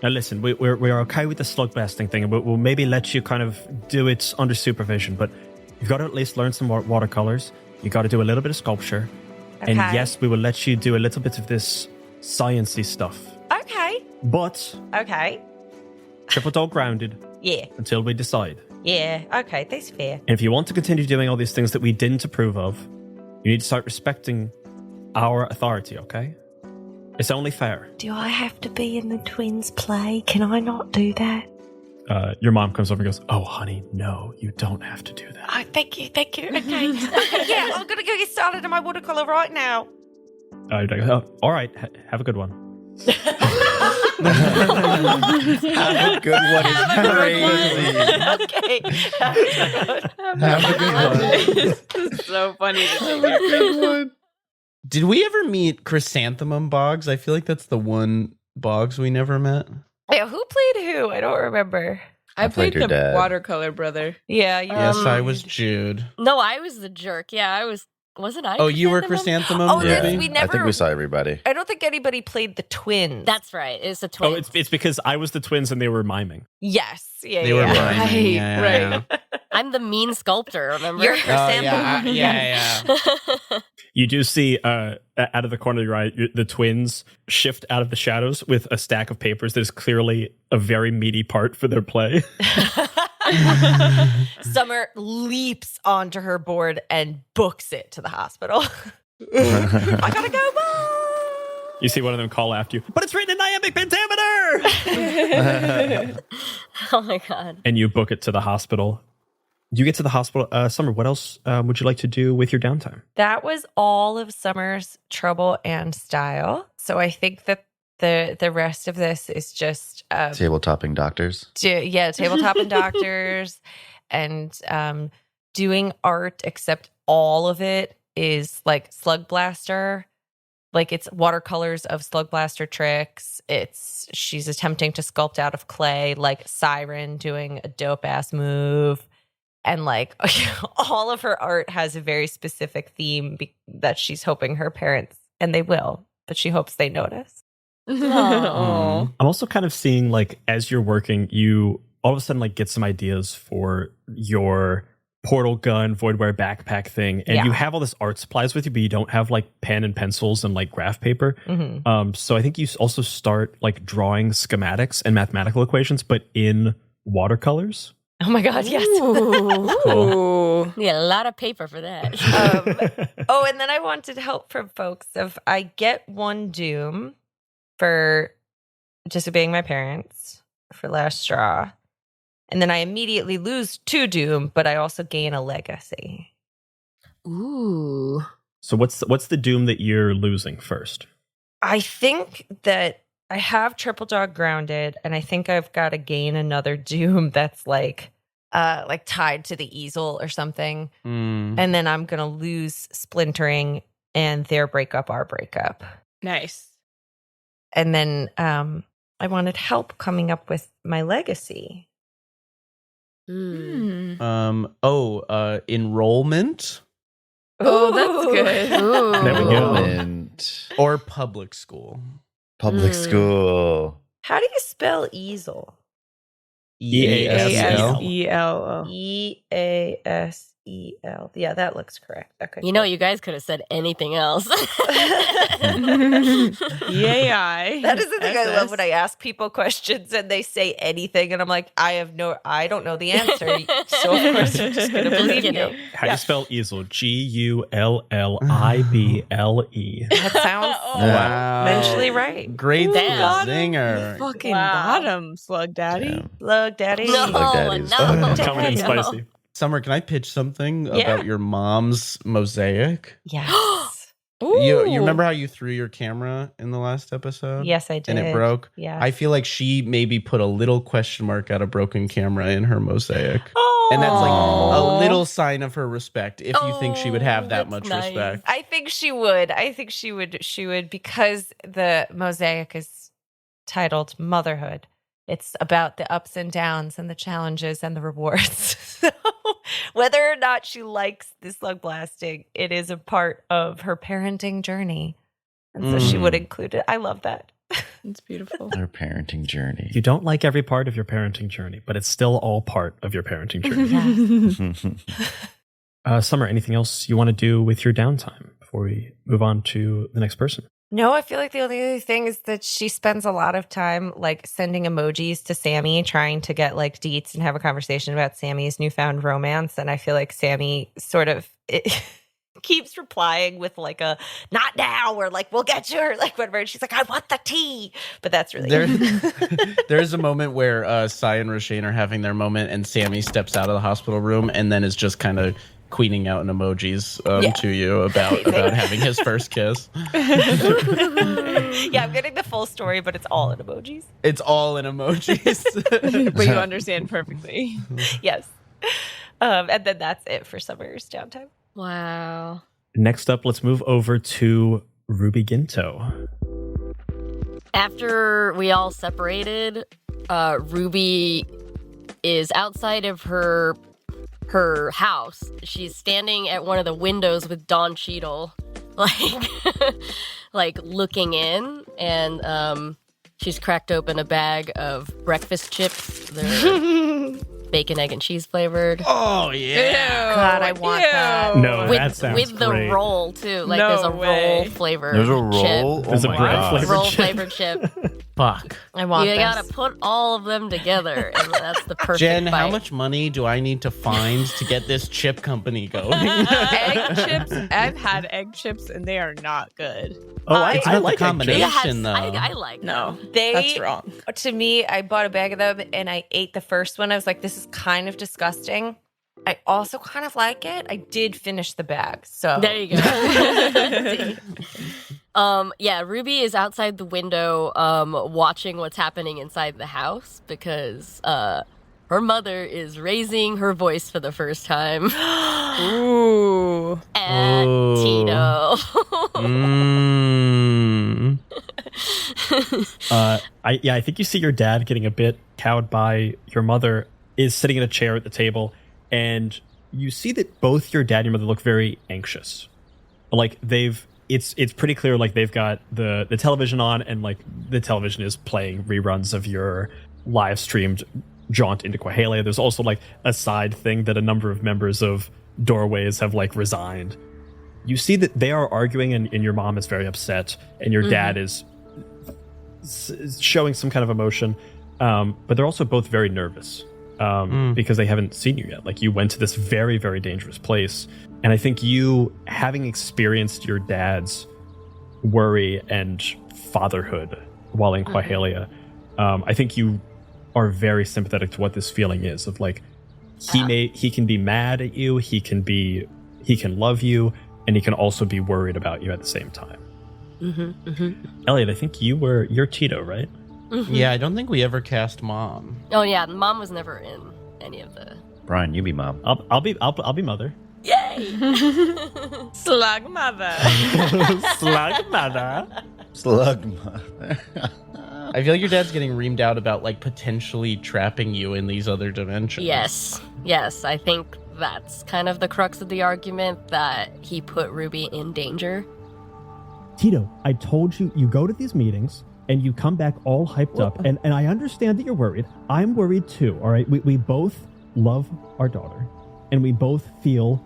Now listen, we're okay with the slug blasting thing, and we'll maybe let you kind of do it under supervision, but you've got to at least learn some watercolors. You got to do a little bit of sculpture. And Okay. yes, we will let you do a little bit of this sciencey stuff. Okay. But triple dog grounded Yeah. until we decide. Yeah. Okay. That's fair. And if you want to continue doing all these things that we didn't approve of, you need to start respecting our authority, okay? It's only fair. Do I have to be in the twins' play? Can I not do that? Your mom comes over and goes, "Oh, honey, no, you don't have to do that." Oh, thank you. Okay. Yeah, I'm gonna go get started on my watercolor right now. All right, have a good one. Have a good one. It's crazy. Okay. Have a good one. It's so funny to see. Did we ever meet Chrysanthemum Boggs? I feel like that's the one Boggs we never met. Yeah, who played who? I don't remember. I played your the dad. watercolor brother. Yeah, you Yes, I was Jude. No, I was the jerk. Yeah, wasn't I? Oh, you were Chrysanthemum? Chrysanthemum, Oh, Ruby? that's- we I never. think we saw everybody. I don't think anybody played the twins. That's right. It's the twins. Oh, it's because I was the twins and they were miming. yes. Yeah, They were yeah. miming. Right, Yeah, right. yeah. I'm the mean sculptor, remember? You're Oh, Chrysanthemum. yeah. You do see out of the corner of your eye the twins shift out of the shadows with a stack of papers that is clearly a very meaty part for their play. Summer leaps onto her board and books it to the hospital. I gotta go, Mom! You see one of them call after you, but it's written in iambic pentameter! Oh my god. And you book it to the hospital. You get to the hospital. Summer, what else would you like to do with your downtime? That was all of Summer's trouble and style. So I think that the rest of this is just Table-topping doctors. tabletop and doctors and doing art, except all of it is like Slugblaster. Like it's watercolors of Slugblaster tricks. She's attempting to sculpt out of clay, like Siren doing a dope ass move. And like all of her art has a very specific theme that she's hoping her parents, and they will, but she hopes they notice. Aw. I'm also kind of seeing like as you're working, you all of a sudden like get some ideas for your portal gun, voidware backpack thing, and Yeah. you have all this art supplies with you, but you don't have like pen and pencils and like graph paper. Mm-hmm. So I think you also start like drawing schematics and mathematical equations, but in watercolors. Oh my God, yes. Ooh. We got a lot of paper for that. Oh, and then I wanted help from folks of I get one doom for disobeying my parents for last straw. And then I immediately lose 2 doom, but I also gain a legacy. Ooh. So what's the doom that you're losing first? I think that I have Triple Dog grounded, and I think I've got to gain another doom that's like tied to the easel or something. Mm. And then I'm gonna lose splintering and their breakup, our breakup. Nice. And then I wanted help coming up with my legacy. Mm. Enrollment Oh, that's good. Ooh. There we go. Enrollment. or public school? Public Mm. school. How do you spell easel? E-A-S-E-L. E-A-S-E-L. E-A-S. S-E-L. Yeah, that looks correct. Okay. You know, you guys could have said anything else. Yay. That is the thing I love when I ask people questions and they say anything, and I'm like, I don't know the answer. So of course I'm just gonna believe you. How do you spell easel? G-U-L-L-I-B-L-E. That sounds Wow. eventually right. Great Damn. zinger. Fucking Wow. got him, Slug Daddy. Damn. Look, Daddy. No, Like daddies. no. Coming in no. spicy. Summer, can I pitch something Yeah. about your mom's mosaic? Yes. You remember how you threw your camera in the last episode? Yes, I did. And it broke? Yeah. I feel like she maybe put a little question mark at a broken camera in her mosaic. Oh. And that's like a little sign of her respect if you think she would have that that's much nice. respect. I think she would. She would because the mosaic is titled Motherhood. It's about the ups and downs and the challenges and the rewards. So whether or not she likes the slug blasting, it is a part of her parenting journey. And so she would include it. I love that. It's beautiful. Our parenting journey. You don't like every part of your parenting journey, but it's still all part of your parenting journey. Summer, anything else you want to do with your downtime before we move on to the next person? No, I feel like the only other thing is that she spends a lot of time like sending emojis to Sammy, trying to get like deets and have a conversation about Sammy's newfound romance. And I feel like Sammy sort of keeps replying with like a not now or like we'll get you or like whatever. And she's like, I want the tea. But that's really There's a moment where Sai and Roshane are having their moment and Sammy steps out of the hospital room and then is just kind of queening out in emojis to you about having his first kiss. Yeah, I'm getting the full story, but it's all in emojis. It's all in emojis. But you understand perfectly. Yes. And then that's it for summer's downtime. Wow. Next up, let's move over to Ruby Ginto. After we all separated, Ruby is outside of her house. She's standing at one of the windows with Don Cheadle, like looking in, and she's cracked open a bag of breakfast chips. They're bacon, egg, and cheese flavored. Oh yeah. God, I want that. No, that sounds with the great. roll too. Like No there's a way. roll flavored There's a roll. chip. There's a my bread God. flavor. Roll chip. flavored chip. Fuck. I want You this. gotta put all of them together, and that's the perfect Jen, bite. how much money do I need to find to get this chip company going? Egg chips. I've had egg chips and they are not good. Oh, It's I not the like combination. egg chips. Yes, though. I like No, them. that's wrong. To me, I bought a bag of them and I ate the first one. I was like, this is kind of disgusting. I also kind of like it. I did finish the bag. So There you go. Yeah, Ruby is outside the window watching what's happening inside the house because her mother is raising her voice for the first time Ooh. at Tito. I think you see your dad getting a bit cowed by your mother is sitting in a chair at the table, and you see that both your dad and your mother look very anxious. Like it's pretty clear like they've got the television on and like the television is playing reruns of your live streamed jaunt into Quahalia. There's also like a side thing that a number of members of Doorways have like resigned. You see that they are arguing and your mom is very upset and your dad is showing some kind of emotion, but they're also both very nervous because they haven't seen you yet. Like you went to this very, very dangerous place. And I think you, having experienced your dad's worry and fatherhood while in Quahalia, I think you are very sympathetic to what this feeling is of like, he can be mad at you, he can love you, and he can also be worried about you at the same time. Elliot, I think you're Tito, right? Yeah, I don't think we ever cast mom. Oh yeah, Mom was never in any of the. Brian, you be mom. I'll be mother. Yay! Slug mother. Slug mother. Slug mother. I feel like your dad's getting reamed out about like potentially trapping you in these other dimensions. Yes, I think that's kind of the crux of the argument, that he put Ruby in danger. Tito, I told you, you go to these meetings and you come back all hyped up, and I understand that you're worried. I'm worried too, all right? We both love our daughter. and we both feel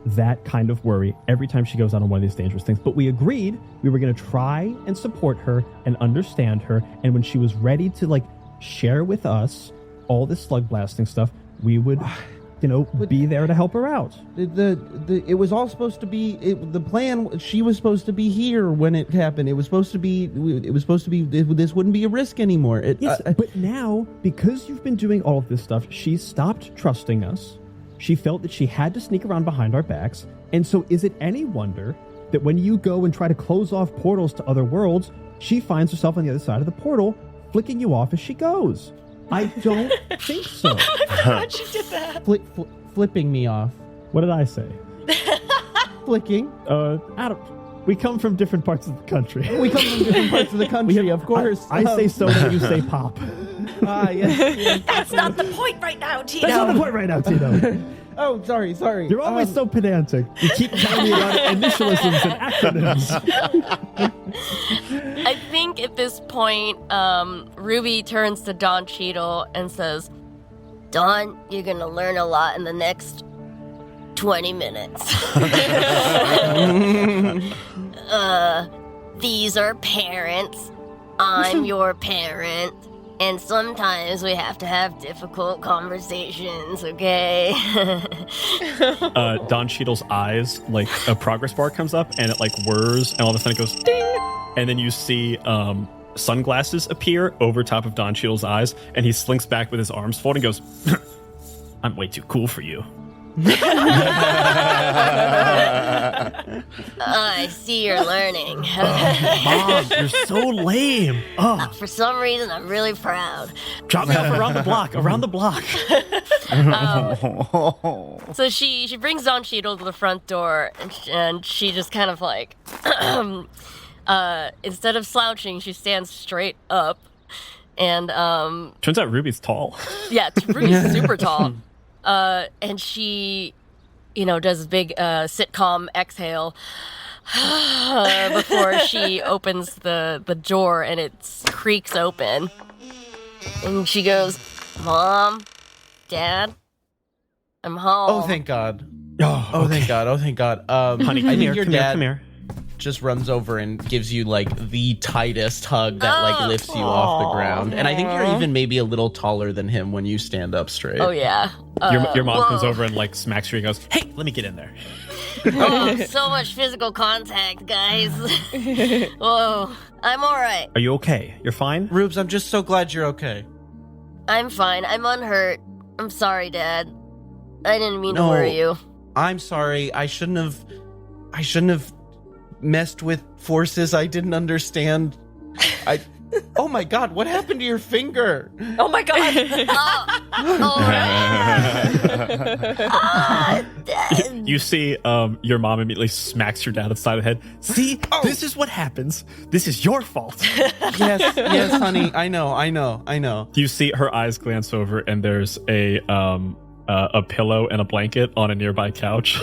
that kind of worry every time she goes out on one of these dangerous things. But we agreed we were going to try and support her and understand her. And when she was ready to like share with us all this slug blasting stuff, we would, be there to help her out. It was all supposed to be the plan. She was supposed to be here when it happened. It was supposed to be. This wouldn't be a risk anymore. Yes, but now, because you've been doing all of this stuff, she stopped trusting us. She felt that she had to sneak around behind our backs. And so is it any wonder that when you go and try to close off portals to other worlds, she finds herself on the other side of the portal, flicking you off as she goes? I don't think so. I forgot she did that. Flipping me off. What did I say? Flicking. We come from different parts of the country. We come from different parts of the country, of course. I say soda, you say pop. Yes. That's not the point right now, Tito. That's not the point right now, Tito. Oh, sorry. You're always so pedantic. You keep telling me about initialisms and acronyms. I think at this point, Ruby turns to Don Cheadle and says, Don, you're going to learn a lot in the next 20 minutes. These are parents. I'm your parent. And sometimes we have to have difficult conversations, okay? Don Cheadle's eyes, like a progress bar comes up and it like whirs and all of a sudden it goes ding. And then you see sunglasses appear over top of Don Cheadle's eyes and he slinks back with his arms folded and goes, I'm way too cool for you. I see you're learning. Mom, you're so lame. For some reason, I'm really proud. Drop me off around the block. So she brings Don Cheadle to the front door, and she just kind of like, instead of slouching, she stands straight up. And turns out Ruby's tall. Yeah, Ruby's super tall. And she, does a big sitcom exhale before she opens the door and it creaks open. And she goes, Mom, Dad, I'm home. Oh, thank God. Oh, thank God. Oh, thank God. Honey, I think your dad come here. just runs over and gives you like the tightest hug that like lifts you off the ground. And I think you're even maybe a little taller than him when you stand up straight. Oh, yeah. Your mom comes over and like smacks you and goes, hey, let me get in there. Oh, so much physical contact, guys. Whoa, I'm all right. Are you okay? You're fine? Rubes, I'm just so glad you're okay. I'm fine. I'm unhurt. I'm sorry, Dad. I didn't mean to worry you. I'm sorry. I shouldn't have messed with forces I didn't understand. Oh my God, what happened to your finger? Oh my God. You see your mom immediately smacks your dad on the side of the head. See, This is what happens. This is your fault. Yes, honey. I know. You see her eyes glance over and there's a pillow and a blanket on a nearby couch.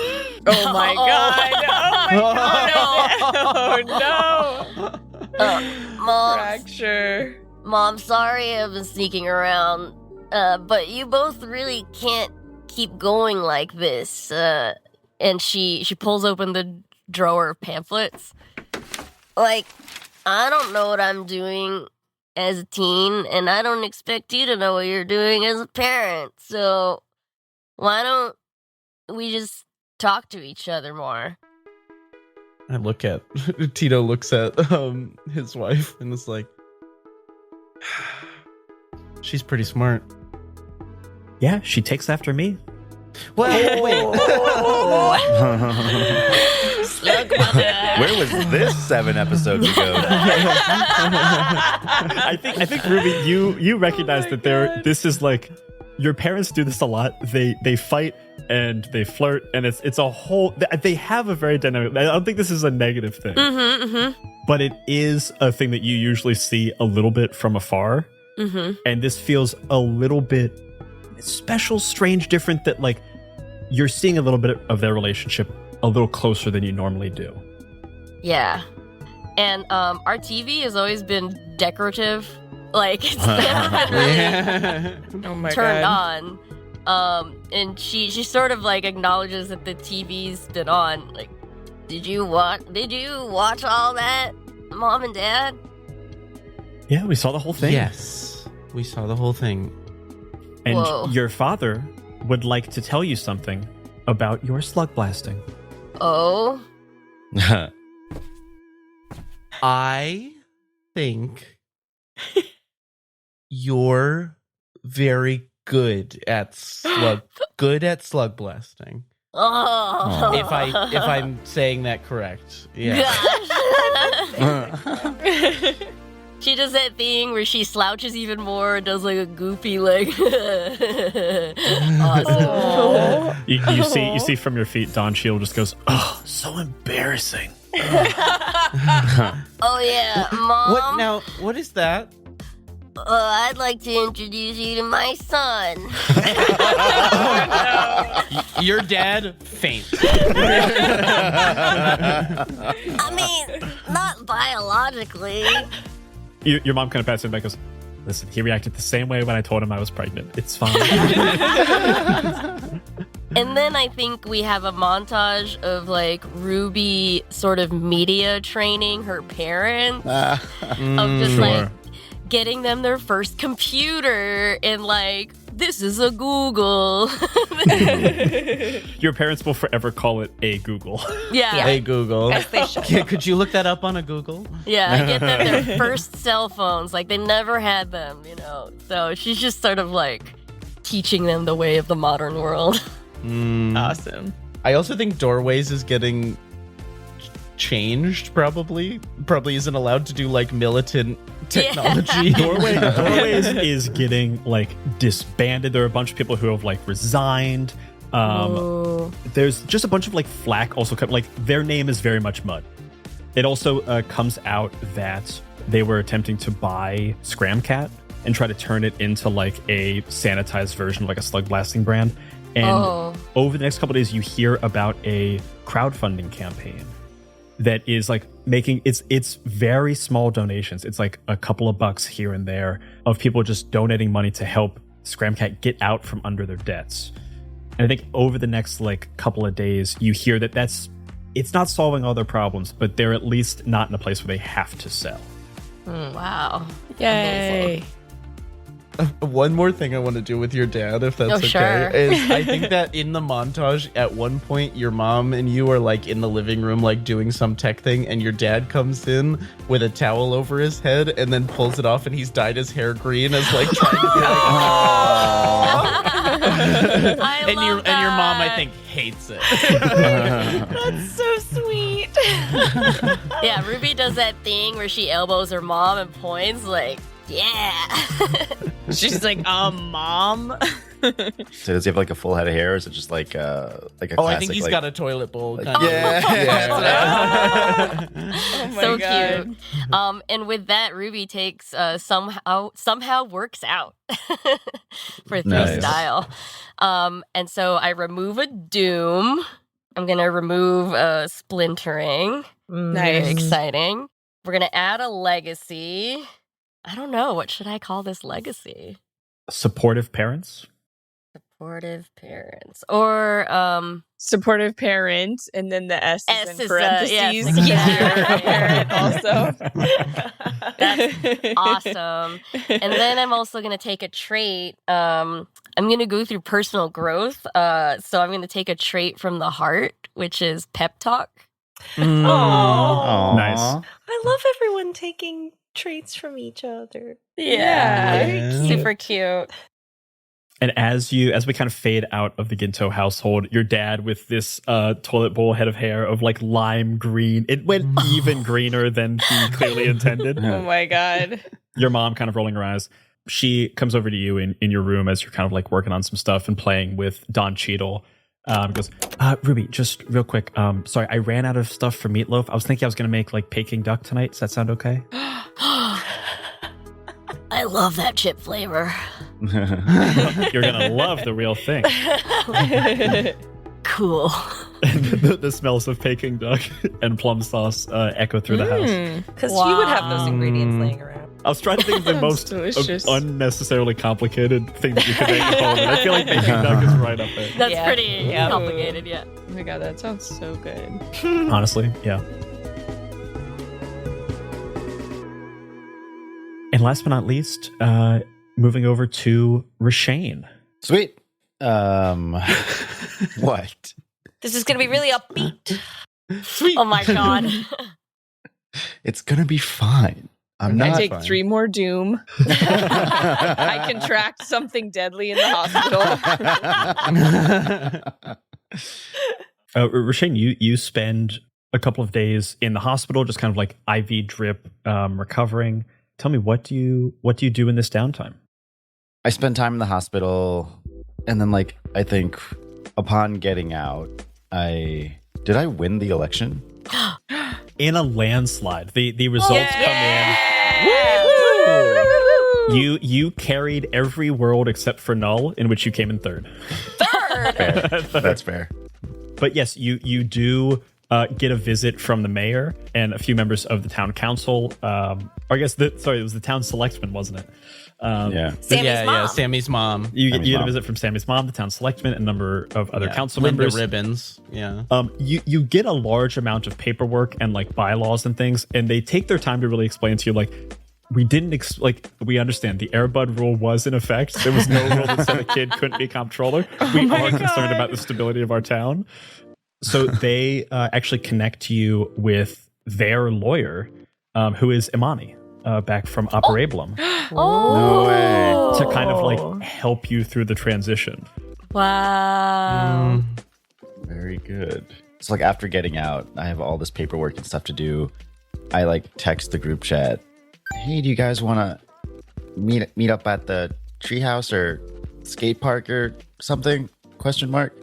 Oh my God. Oh no. Mom, Fracture. Mom, sorry I've been sneaking around, but you both really can't keep going like this. And she pulls open the drawer of pamphlets. Like, I don't know what I'm doing as a teen, and I don't expect you to know what you're doing as a parent. So why don't we just talk to each other more? I look at Tito looks at his wife and is like, she's pretty smart. Yeah, she takes after me. Wait. Where was this 7 episodes ago? I think Ruby, you recognize that this is like your parents do this a lot. They fight and they flirt, and it's a whole. They have a very dynamic. I don't think this is a negative thing, but it is a thing that you usually see a little bit from afar, and this feels a little bit special, strange, different. That like you're seeing a little bit of their relationship a little closer than you normally do. Yeah, and our TV has always been decorative. Like it's never been really Oh my turned God. on. And she sort of like acknowledges that the TV's been on. Like, did you watch all that, Mom and Dad? Yeah, we saw the whole thing. Yes, we saw the whole thing. And Whoa. your father would like to tell you something about your slug blasting. Oh, I think you're very good at slug blasting. oh. If I'm saying that correct. Yeah. Gosh. She does that thing where she slouches even more and does like a goofy like. Awesome. You see from your feet, Don Shield just goes, "Oh, so embarrassing." Oh yeah, Mom. What is that? I'd like to introduce you to my son. Your dad faints. I mean, not biologically. Your mom kind of pats him back and goes, "Listen, he reacted the same way when I told him I was pregnant. It's fine." And then I think we have a montage of like Ruby sort of media training her parents of just Sure. like getting them their first computer and like, this is a Google. Your parents will forever call it a Google. Yeah. Hey Google. As they should. Yeah, could you look that up on a Google? Yeah, get them their first cell phones. Like, they never had them, you know? So she's just sort of like teaching them the way of the modern world. Awesome. I also think Doorways is getting changed, probably isn't allowed to do like militant technology. Doorways is getting like disbanded. There are a bunch of people who have like resigned. There's just a bunch of like flack also like their name is very much mud. It also comes out that they were attempting to buy Scramcat and try to turn it into like a sanitized version of like a slug blasting brand. And over the next couple of days, you hear about a crowdfunding campaign that is like making it's very small donations. It's like a couple of bucks here and there of people just donating money to help Scramcat get out from under their debts. And I think over the next like couple of days, you hear that it's not solving all their problems, but they're at least not in a place where they have to sell. Wow. Yay. Amazing. One more thing I want to do with your dad, if that's okay, sure. is I think that in the montage, at one point, your mom and you are like in the living room, like doing some tech thing, and your dad comes in with a towel over his head and then pulls it off, and he's dyed his hair green as like trying to be like, I and love your mom, I that. think, hates it. That's so sweet. Yeah, Ruby does that thing where she elbows her mom and points like, yeah. She's like, Mom. So does he have like a full head of hair, or is it just like a classic? Oh, I think he's like, got a toilet bowl. like- kind of- yeah. Oh my So God. cute. And with that, Ruby takes somehow works out for Nice. style. And so I remove a doom. I'm gonna remove splintering. Very Nice. exciting. We're gonna add a legacy. I don't know. What should I call this legacy? Supportive parents. Supportive parents. Or Supportive parent, and then the S S is is, in parentheses. yes, because yeah. you're a parent also. That's awesome. And then I'm also going to take a trait. I'm going to go through personal growth. So I'm going to take a trait from the heart, which is pep talk. Mm. Aw. Nice. I love everyone taking traits from each other. Yeah. Yeah. Super cute. And as we kind of fade out of the Ginto household, your dad with this toilet bowl head of hair of like lime green, it went even greener than he clearly intended. Oh my God. Your mom kind of rolling her eyes. She comes over to you in your room as you're kind of like working on some stuff and playing with Don Cheadle. Goes, Ruby, just real quick. Sorry, I ran out of stuff for meatloaf. I was thinking I was going to make like Peking duck tonight. Does that sound okay? I love that chip flavor. You're going to love the real thing. Cool. And the smells of Peking duck and plum sauce echo through the house. Because you would have those ingredients laying around. I was trying to think of the Sounds most delicious. unnecessarily complicated thing that you could make at home, and I feel like making nuggets right up there. That's Yeah. pretty Yeah. complicated, yeah. Oh my god, that sounds so good. Honestly, yeah. And last but not least, moving over to Rashane. Sweet. What? This is going to be really upbeat. Sweet. Oh my god. It's gonna be fine. I'm I not. take fine. 3 more doom. I contract something deadly in the hospital. Rashane, you spend a couple of days in the hospital, just kind of like IV drip, recovering. Tell me, what do you do in this downtime? I spend time in the hospital, and then like I think upon getting out, did I win the election? In a landslide, the results come in. You carried every world except for Null, in which you came in third. Fair. That's fair. But yes, you do get a visit from the mayor and a few members of the town council. Or I guess it was the town selectman, wasn't it? Yeah. Sammy's mom. Sammy's mom. You Sammy's get a mom. visit from Sammy's mom, the town selectman, and a number of other council Linda members. Ribbons. Yeah. You get a large amount of paperwork and like bylaws and things, and they take their time to really explain to you like, we didn't we understand the Airbud rule was in effect. There was no rule that said a kid couldn't be comptroller. We are concerned about the stability of our town. So they actually connect you with their lawyer, who is Imani, back from Operabulum, No way. to kind of like help you through the transition. Wow. Very good. So like after getting out, I have all this paperwork and stuff to do. I like text the group chat. Hey, do you guys want to meet up at the treehouse or skate park or something? Question mark.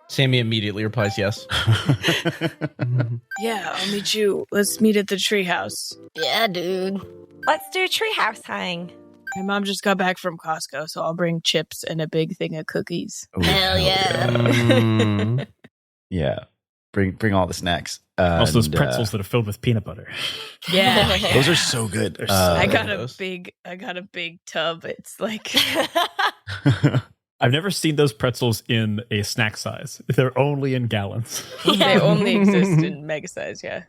Sammy immediately replies yes. Yeah, I'll meet you. Let's meet at the treehouse. Yeah, dude. Let's do treehouse hang. My mom just got back from Costco, so I'll bring chips and a big thing of cookies. Ooh, Hell yeah. Mm. Yeah. Bring all the snacks. Also, those And, pretzels that are filled with peanut butter. Yeah. those are so good. They're so I good. got a big tub. It's like I've never seen those pretzels in a snack size. They're only in gallons. they only exist in mega size, yeah.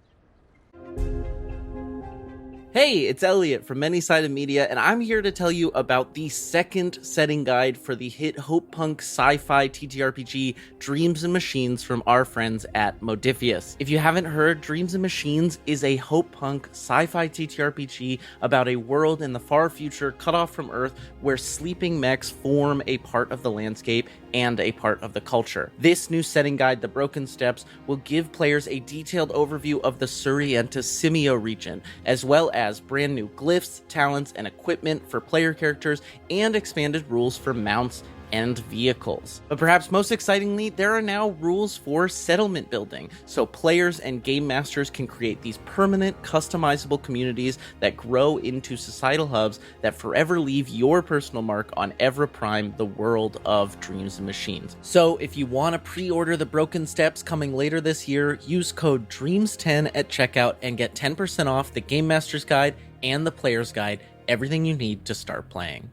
Hey, it's Elliot from Many Sided Media, and I'm here to tell you about the second setting guide for the hit hope punk sci-fi TTRPG Dreams and Machines from our friends at Modifius. If you haven't heard, Dreams and Machines is a hope punk sci-fi TTRPG about a world in the far future cut off from Earth where sleeping mechs form a part of the landscape and a part of the culture. This new setting guide, The Broken Steps, will give players a detailed overview of the Surienta Simio region, as well as brand new glyphs, talents, and equipment for player characters, and expanded rules for mounts and vehicles. But perhaps most excitingly, there are now rules for settlement building, so players and game masters can create these permanent, customizable communities that grow into societal hubs that forever leave your personal mark on Evra Prime, the world of Dreams and Machines. So if you want to pre-order The Broken Steps coming later this year, use code DREAMS10 at checkout and get 10% off the Game Master's Guide and the Player's Guide, everything you need to start playing.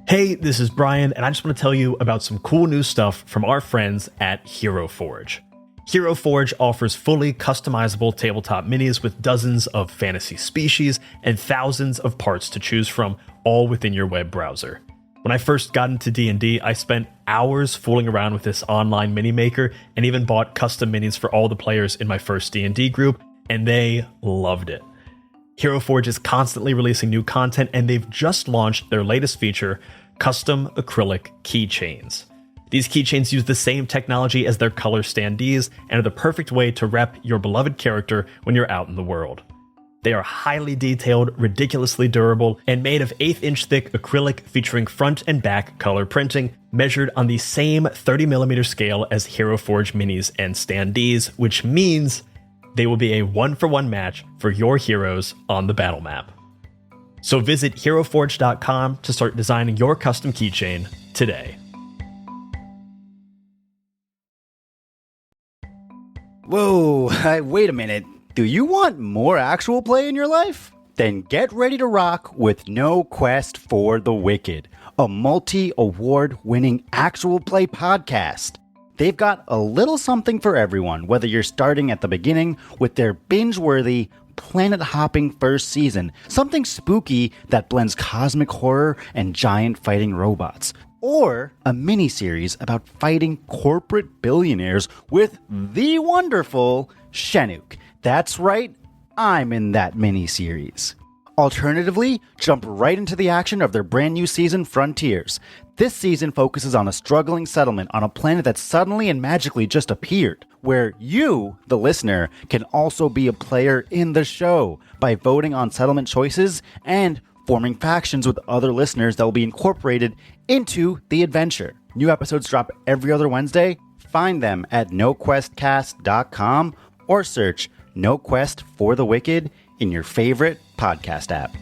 Hey, this is Brian, and I just want to tell you about some cool new stuff from our friends at Hero Forge. Hero Forge offers fully customizable tabletop minis with dozens of fantasy species and thousands of parts to choose from, all within your web browser. When I first got into D&D, I spent hours fooling around with this online mini maker and even bought custom minis for all the players in my first D&D group, and they loved it. Hero Forge is constantly releasing new content, and they've just launched their latest feature, custom acrylic keychains. These keychains use the same technology as their color standees and are the perfect way to rep your beloved character when you're out in the world. They are highly detailed, ridiculously durable, and made of 1/8-inch thick acrylic featuring front and back color printing, measured on the same 30mm scale as Hero Forge minis and standees, which means they will be a one-for-one match for your heroes on the battle map. So visit HeroForge.com to start designing your custom keychain today. Whoa, wait a minute. Do you want more actual play in your life? Then get ready to rock with No Quest for the Wicked, a multi-award winning actual play podcast. They've got a little something for everyone, whether you're starting at the beginning with their binge-worthy, planet-hopping first season, something spooky that blends cosmic horror and giant fighting robots, or a mini-series about fighting corporate billionaires with the wonderful Shenuk. That's right, I'm in that mini-series. Alternatively, jump right into the action of their brand new season, Frontiers. This season focuses on a struggling settlement on a planet that suddenly and magically just appeared, where you, the listener, can also be a player in the show by voting on settlement choices and forming factions with other listeners that will be incorporated into the adventure. New episodes drop every other Wednesday. Find them at noquestcast.com or search No Quest for the Wicked in your favorite podcast app.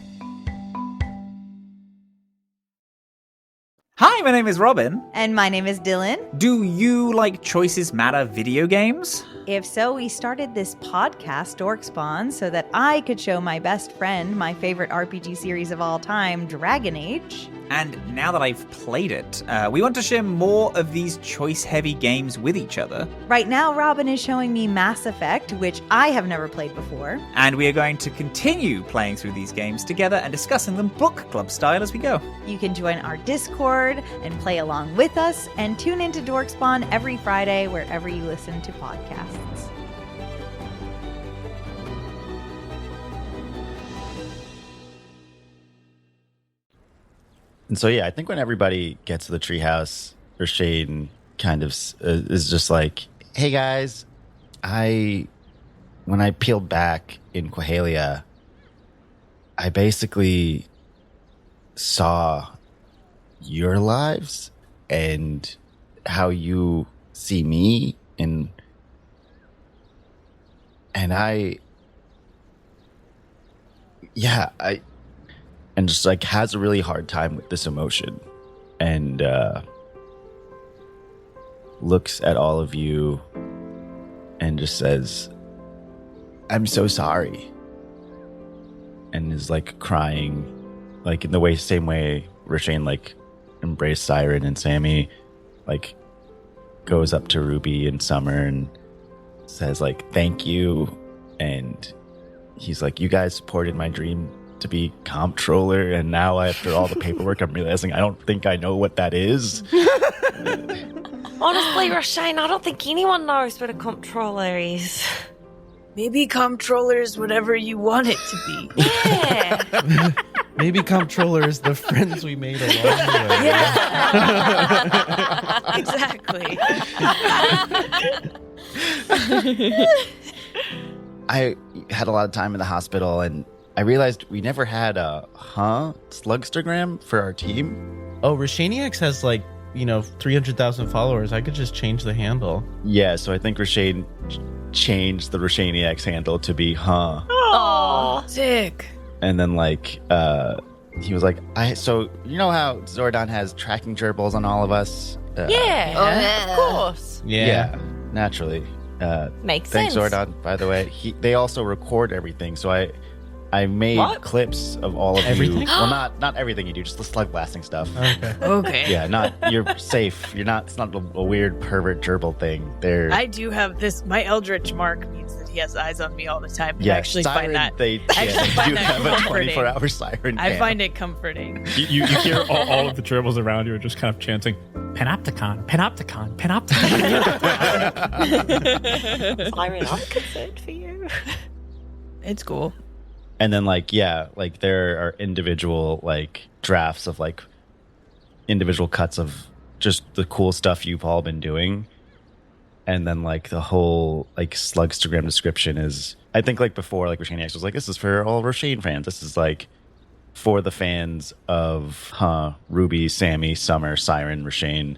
Hi, my name is Robin. And my name is Dylan. Do you like Choices Matter video games? If so, we started this podcast, Dork Spawn, so that I could show my best friend my favorite RPG series of all time, Dragon Age. And now that I've played it, we want to share more of these choice-heavy games with each other. Right now, Robin is showing me Mass Effect, which I have never played before. And we are going to continue playing through these games together and discussing them book club style as we go. You can join our Discord and play along with us, and tune into Dork Spawn every Friday wherever you listen to podcasts. And so, yeah, I think when everybody gets to the treehouse, Shane kind of is just like, hey, guys, when I peeled back in Quahalia, I basically saw your lives and how you see me. And just like has a really hard time with this emotion and looks at all of you and just says, I'm so sorry. And is like crying, like in the same way Rashane like embraced Siren, and Sammy like goes up to Ruby and Summer and says like, thank you. And he's like, you guys supported my dream to be comptroller, and now after all the paperwork I'm realizing I don't think I know what that is. Honestly, Rashane, I don't think anyone knows what a comptroller is. Maybe comptroller is whatever you want it to be. Yeah. Maybe comptroller is the friends we made along the way. Yeah. Exactly. I had a lot of time in the hospital, and I realized we never had a Slugstagram for our team. Oh, Rashaniax has 300,000 followers. I could just change the handle. Yeah, so I think Rashane changed the Rashaniax handle to be Oh, sick. And then he was like, so you know how Zordon has tracking gerbils on all of us? Of course. Yeah, naturally. Makes thanks, sense. Zordon, by the way. They also record everything, so I made clips of all of everything? you. Well, not everything you do, just the slug blasting stuff. Okay. Yeah, you're safe. It's not a weird pervert gerbil thing. I do have this. My Eldritch mark means that he has eyes on me all the time. Yeah, I actually siren, find that. They find do that have a comforting. 24-hour siren. I cam. find it comforting. You hear all of the gerbils around you are just kind of chanting, Panopticon, Panopticon, Panopticon. Siren, I'm concerned for you. It's cool. And then there are individual drafts of individual cuts of just the cool stuff you've all been doing. And then the whole Slugstagram description is, I think before Rashaniax was this is for all Rashane fans. This is for the fans of Ruby, Sammy, Summer, Siren, Rashane,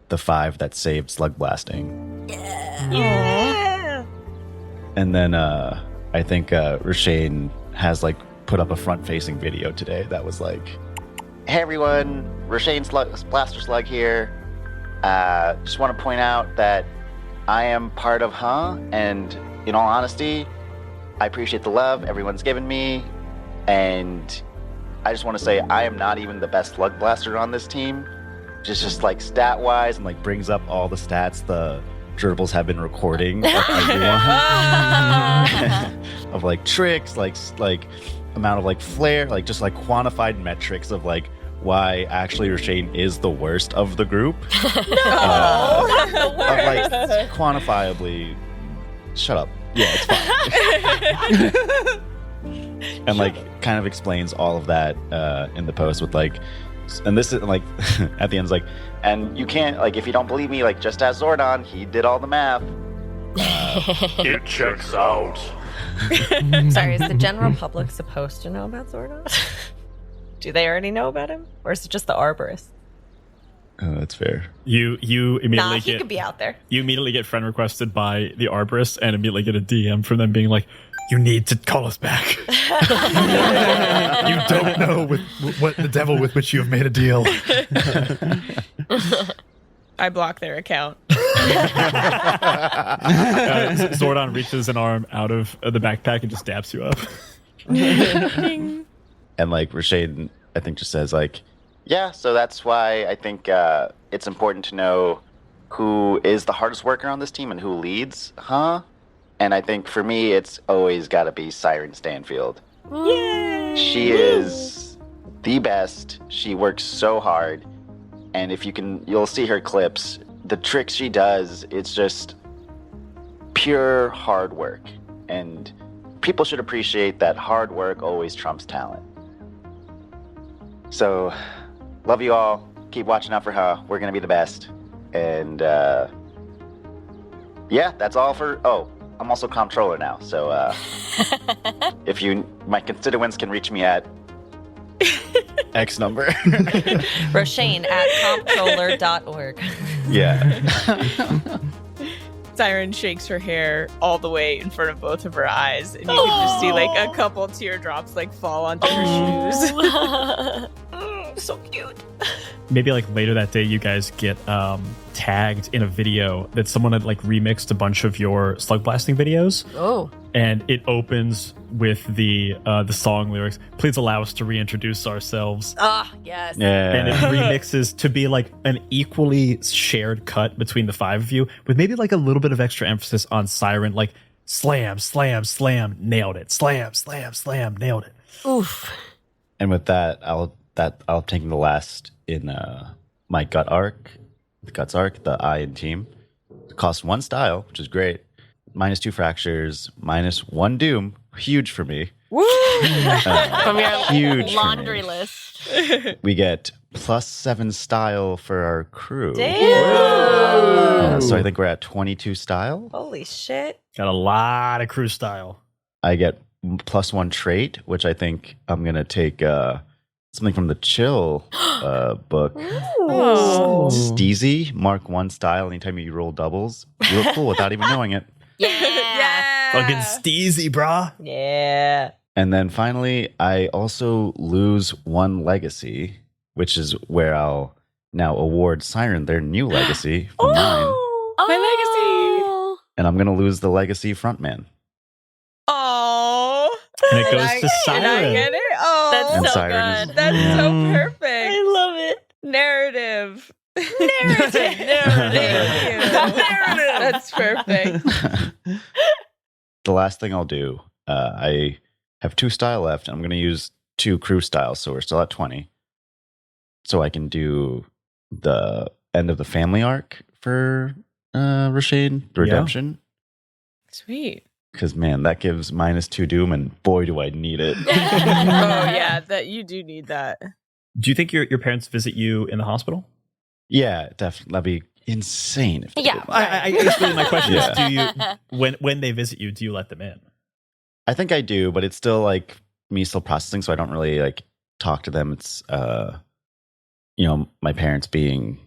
the 5 that saved slug blasting. Yeah. And then I think Rashane has put up a front-facing video today that was hey everyone, Rashane Blaster Slug here. Just want to point out that I am part of and in all honesty, I appreciate the love everyone's given me, and I just want to say I am not even the best Slugblaster on this team. Just like stat-wise, And like brings up all the stats the gerbils have been recording of everyone. Of like tricks, like amount of like flair, like just like quantified metrics of like why actually Rashane is the worst of the group. Not the Of like quantifiably. Shut up. Yeah, it's fine. And like kind of explains all of that in the post with like, and this is like at the end is like, and you can't like if you don't believe me, like just ask Zordon. He did all the math. It checks out. Sorry, is the general public supposed to know about Zordon? Do they already know about him? Or is it just the arborist? Oh, that's fair. You immediately Nah, he get could be out there. you immediately get friend requested by the arborist and immediately get a DM from them being like, "You need to call us back. You don't know what the devil with which you have made a deal." I block their account. Zordon reaches an arm out of the backpack and just dabs you up. And like Rashane, I think just says like, Yeah, so that's why I think it's important to know who is the hardest worker on this team and who leads, And I think for me, it's always got to be Siren Stanfield. Yay! She is the best. She works so hard. And if you'll see her clips. The tricks she does, it's just pure hard work. And people should appreciate that hard work always trumps talent. So, love you all. Keep watching out for her. We're going to be the best. And, yeah, that's all for... Oh, I'm also comptroller now. So, if my constituents can reach me at X number. Roshane at comptroller.org. yeah. Siren shakes her hair all the way in front of both of her eyes, and you can just see like a couple teardrops like fall onto her shoes. So cute. Maybe like later that day, you guys get tagged in a video that someone had like remixed a bunch of your slug blasting videos. Oh. And it opens with the song lyrics. Please allow us to reintroduce ourselves. Ah, yes. And it Yeah. remixes to be like an equally shared cut between the five of you, with maybe like a little bit of extra emphasis on Siren, like slam, slam, slam, nailed it. Slam, slam, slam, nailed it. Oof. And with that, I'll take the last in my gut arc, the guts arc, the I in team. It costs 1 style, which is great. -2 fractures, -1 doom, huge for me. Woo! From your Huge for laundry me. list. We get +7 style for our crew. Damn. So I think we're at 22 style. Holy shit. Got a lot of crew style. I get +1 trait, which I think I'm gonna take something from the Chill book. Oh. Steezy, Mark 1 style. Anytime you roll doubles, you look cool without even knowing it. Yeah. Fucking steezy, brah. Yeah. And then finally, I also lose 1 legacy, which is where I'll now award Siren their new legacy from mine. My legacy. And I'm gonna lose the legacy frontman. Oh. And it goes to Did I Siren. get it? Oh, That's And so Siren is- good. that's Yeah. so perfect. I love it. Narrative. Narrative. Thank you. That's perfect. The last thing I'll do, I have 2 style left. I'm going to use 2 crew styles, so we're still at 20. So I can do the end of the family arc for Rashane, the Yeah. redemption. Sweet. Because, man, that gives -2 doom, and boy, do I need it. Oh yeah, that you do need that. Do you think your parents visit you in the hospital? Yeah, definitely. That'd be insane. If they Yeah. did. I guess really my question Yeah. is, do you when they visit you, do you let them in? I think I do, but it's still like me still processing, so I don't really like talk to them. It's my parents being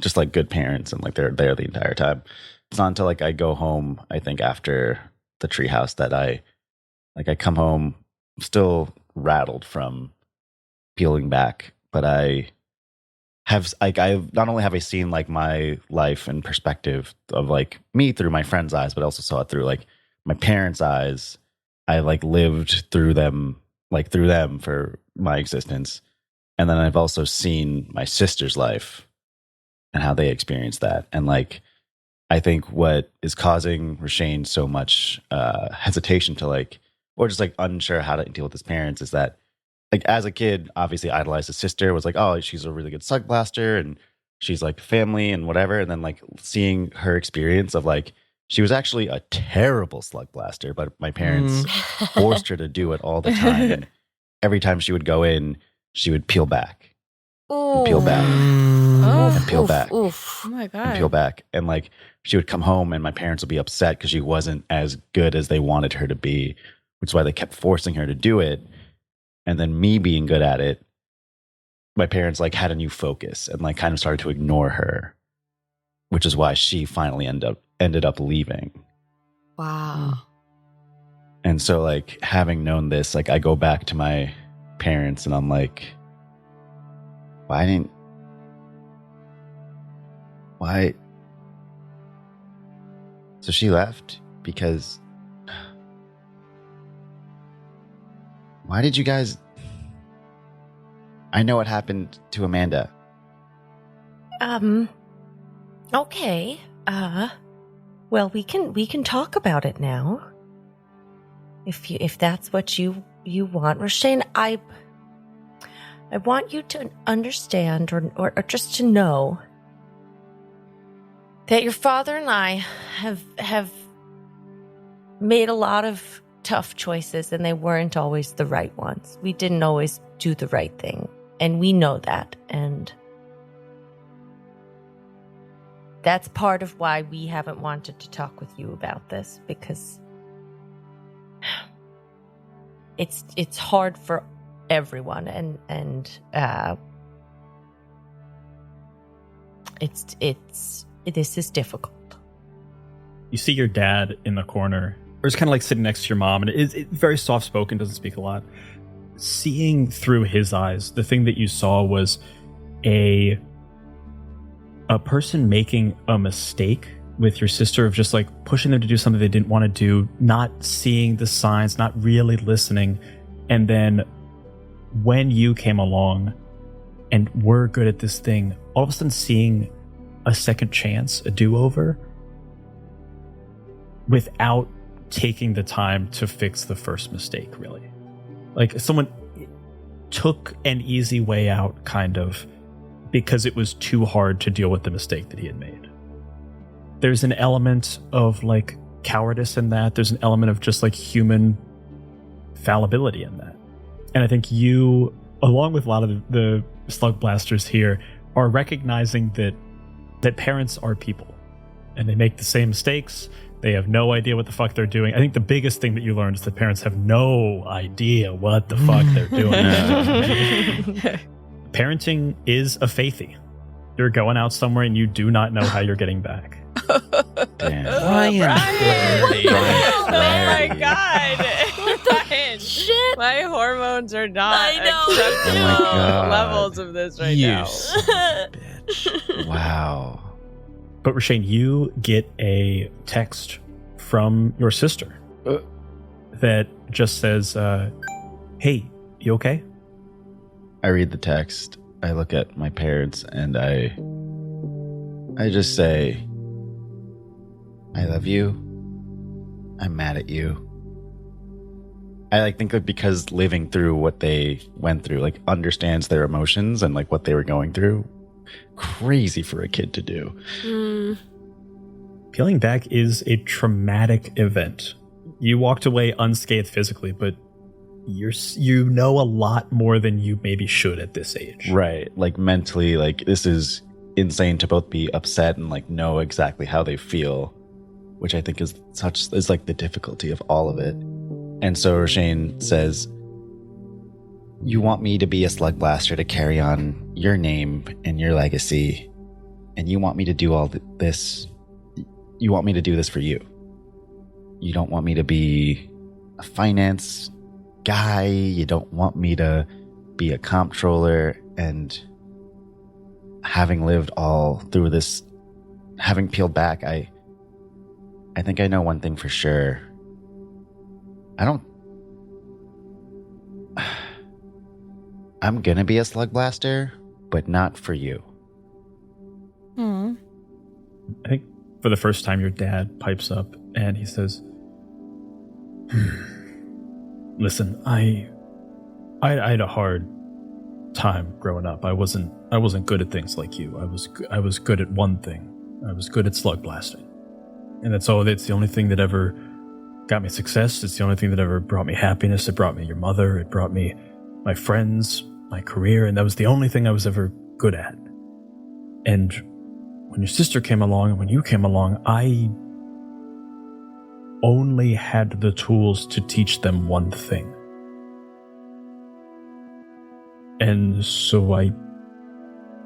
just like good parents and like they're there the entire time. It's not until like I go home, I think after the treehouse that I come home still rattled from peeling back, but I have like I not only have I seen like my life and perspective of like me through my friends' eyes, but I also saw it through like my parents' eyes. I like lived through them for my existence. And then I've also seen my sister's life and how they experienced that. And like I think what is causing Rashane so much hesitation to like, or just like unsure how to deal with his parents is that like as a kid, obviously idolized his sister, was like, oh, she's a really good Slugblaster and she's like family and whatever. And then like seeing her experience of like, she was actually a terrible Slugblaster, but my parents forced her to do it all the time. And every time she would go in, she would peel back. And peel back. And peel back. Oh my God. And peel back. And like she would come home and my parents would be upset because she wasn't as good as they wanted her to be, which is why they kept forcing her to do it. And then me being good at it, my parents like had a new focus and like kind of started to ignore her, which is why she finally ended up leaving. Wow. And so like having known this, like I go back to my parents and I'm like, why? So she left because why did you guys? I know what happened to Amanda. Okay. Well, we can talk about it now. If that's what you want, Rashane, I want you to understand or just to know that your father and I have made a lot of tough choices and they weren't always the right ones. We didn't always do the right thing, and we know that, and that's part of why we haven't wanted to talk with you about this, because it's hard for everyone, and this is difficult. You see your dad in the corner, or just kind of like sitting next to your mom, and it's very soft spoken, doesn't speak a lot. Seeing through his eyes, the thing that you saw was a person making a mistake with your sister, of just like pushing them to do something they didn't want to do, not seeing the signs, not really listening. And then when you came along and were good at this thing, all of a sudden seeing a second chance, a do-over, without taking the time to fix the first mistake, really. Like someone took an easy way out, kind of, because it was too hard to deal with the mistake that he had made. There's an element of like cowardice in that. There's an element of just like human fallibility in that. And I think you, along with a lot of the Slugblasters here, are recognizing that parents are people and they make the same mistakes. They have no idea what the fuck they're doing. I think the biggest thing that you learned is that parents have no idea what the fuck they're doing. Parenting is a faithy. You're going out somewhere and you do not know how you're getting back. Damn. Brian. Oh my Brian. God. Brian. Shit. My hormones are not I know. accepting Oh my God. levels of this right You now. bitch. Wow. But Rashane, you get a text from your sister that just says, hey, you okay? I read the text. I look at my parents and I just say, I love you. I'm mad at you. I like think like because living through what they went through, like understands their emotions and like what they were going through. Crazy for a kid to do. Peeling back is a traumatic event. You walked away unscathed physically, but you know a lot more than you maybe should at this age. Right. Like mentally, like this is insane to both be upset and like know exactly how they feel, which I think is like the difficulty of all of it. And so Rashane says, you want me to be a Slugblaster to carry on your name and your legacy, and you want me to do all this. You want me to do this for you. You don't want me to be a finance guy. You don't want me to be a comptroller. And having lived all through this, having peeled back, I think I know one thing for sure. I'm gonna be a Slugblaster, but not for you. Hmm. I think for the first time, your dad pipes up and he says, "Listen, I had a hard time growing up. I wasn't good at things like you. I was good at one thing. I was good at slug blasting, and that's the only thing that ever got me success. It's the only thing that ever brought me happiness. It brought me your mother. It brought me my friends, my career, and that was the only thing I was ever good at. And when your sister came along and when you came along, I only had the tools to teach them one thing. And so I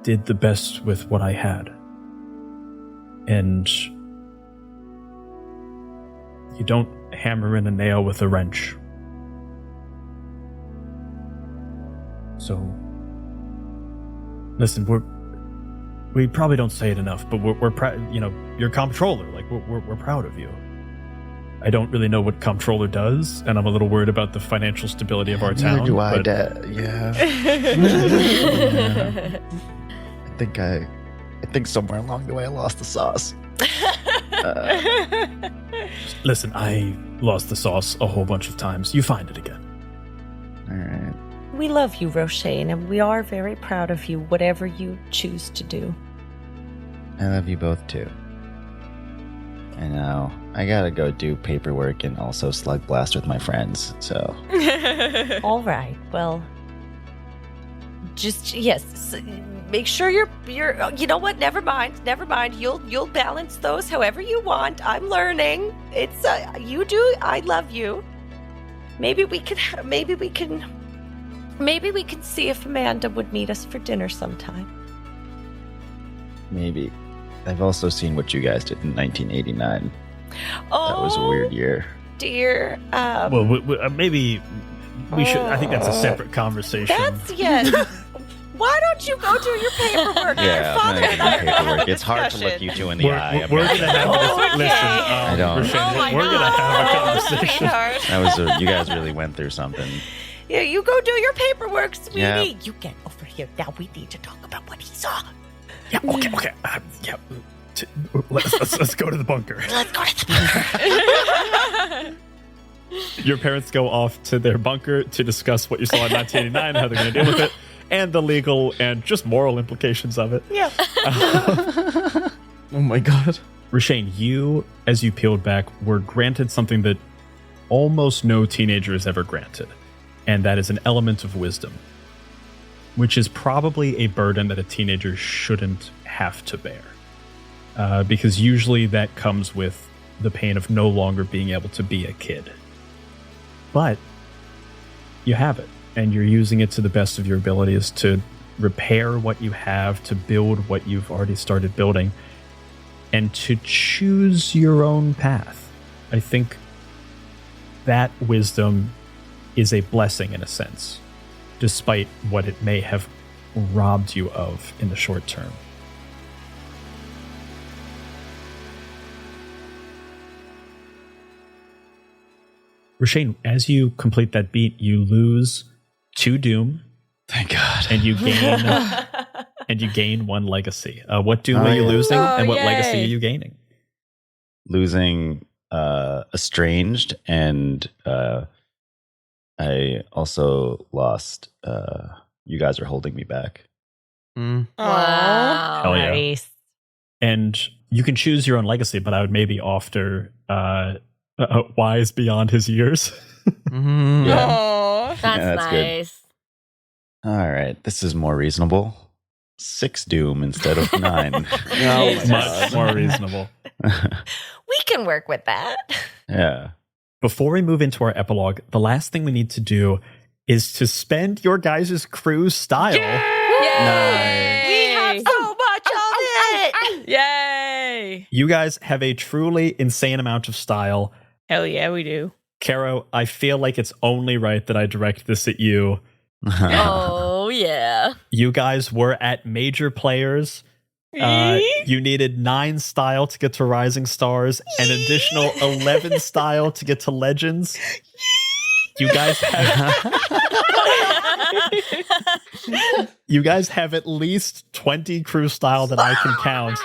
did the best with what I had. And you don't hammer in a nail with a wrench. So, listen, we probably don't say it enough, but we're proud. You know, you're comptroller. Like we're proud of you. I don't really know what comptroller does, and I'm a little worried about the financial stability of our town. Neither do I, but- Dad. Yeah. Yeah. I think somewhere along the way I lost the sauce. Listen, I lost the sauce a whole bunch of times. You find it again. All right. We love you, Roshane, and we are very proud of you, whatever you choose to do. I love you both too. I know. I gotta go do paperwork and also slug blast with my friends. So All right. Well, just yes. Make sure you're. You know what? Never mind. You'll balance those however you want. I'm learning. It's you do. I love you. Maybe we can see if Amanda would meet us for dinner sometime. maybe. I've also seen what you guys did in 1989. Oh, That was a weird year. dear. Well, maybe we should. I think that's a separate conversation. That's yes. Why don't you go do your paperwork? Yeah, Your father I'm and gonna I do are having a paperwork. It's hard to look discussion. you two in the eye. I'm We're not gonna have Oh, a listen. okay. I don't. Roshane, Oh my we're gonna have a God. conversation. That was you guys really went through something. Yeah, you go do your paperwork, sweetie. Yeah. You get over here. Now we need to talk about what he saw. Yeah. Okay. Yeah. Let's go to the bunker. Let's go to the Your parents go off to their bunker to discuss what you saw in 1989, how they're going to deal with it, and the legal and just moral implications of it. Yeah. Oh my god. Roshane, you, as you peeled back, were granted something that almost no teenager is ever granted, and that is an element of wisdom, which is probably a burden that a teenager shouldn't have to bear. Because usually that comes with the pain of no longer being able to be a kid. But you have it, and you're using it to the best of your abilities to repair what you have, to build what you've already started building, and to choose your own path. I think that wisdom is a blessing in a sense, despite what it may have robbed you of in the short term. Roshane, as you complete that beat, you lose 2 doom. Thank God. And you gain 1 legacy. What doom are you losing, and what legacy are you gaining? Losing estranged, and I also lost you guys are holding me back. Wow. Hell yeah. Nice. And you can choose your own legacy, but I would maybe offer wise beyond his years. Mm-hmm. Yeah. Aw. That's Yeah, that's good. nice. All right, this is more reasonable. 6 doom instead of 9. Oh my Much God. more reasonable. We can work with that. Yeah. Before we move into our epilogue, the last thing we need to do is to spend your guys' cruise style. Nice. We have so much of it. Yay! You guys have a truly insane amount of style. Hell yeah, we do. Caro, I feel like it's only right that I direct this at you. Oh, yeah. You guys were at major players. You needed 9 style to get to Rising Stars, an additional 11 style to get to Legends. You guys have at least 20 crew style that I can count.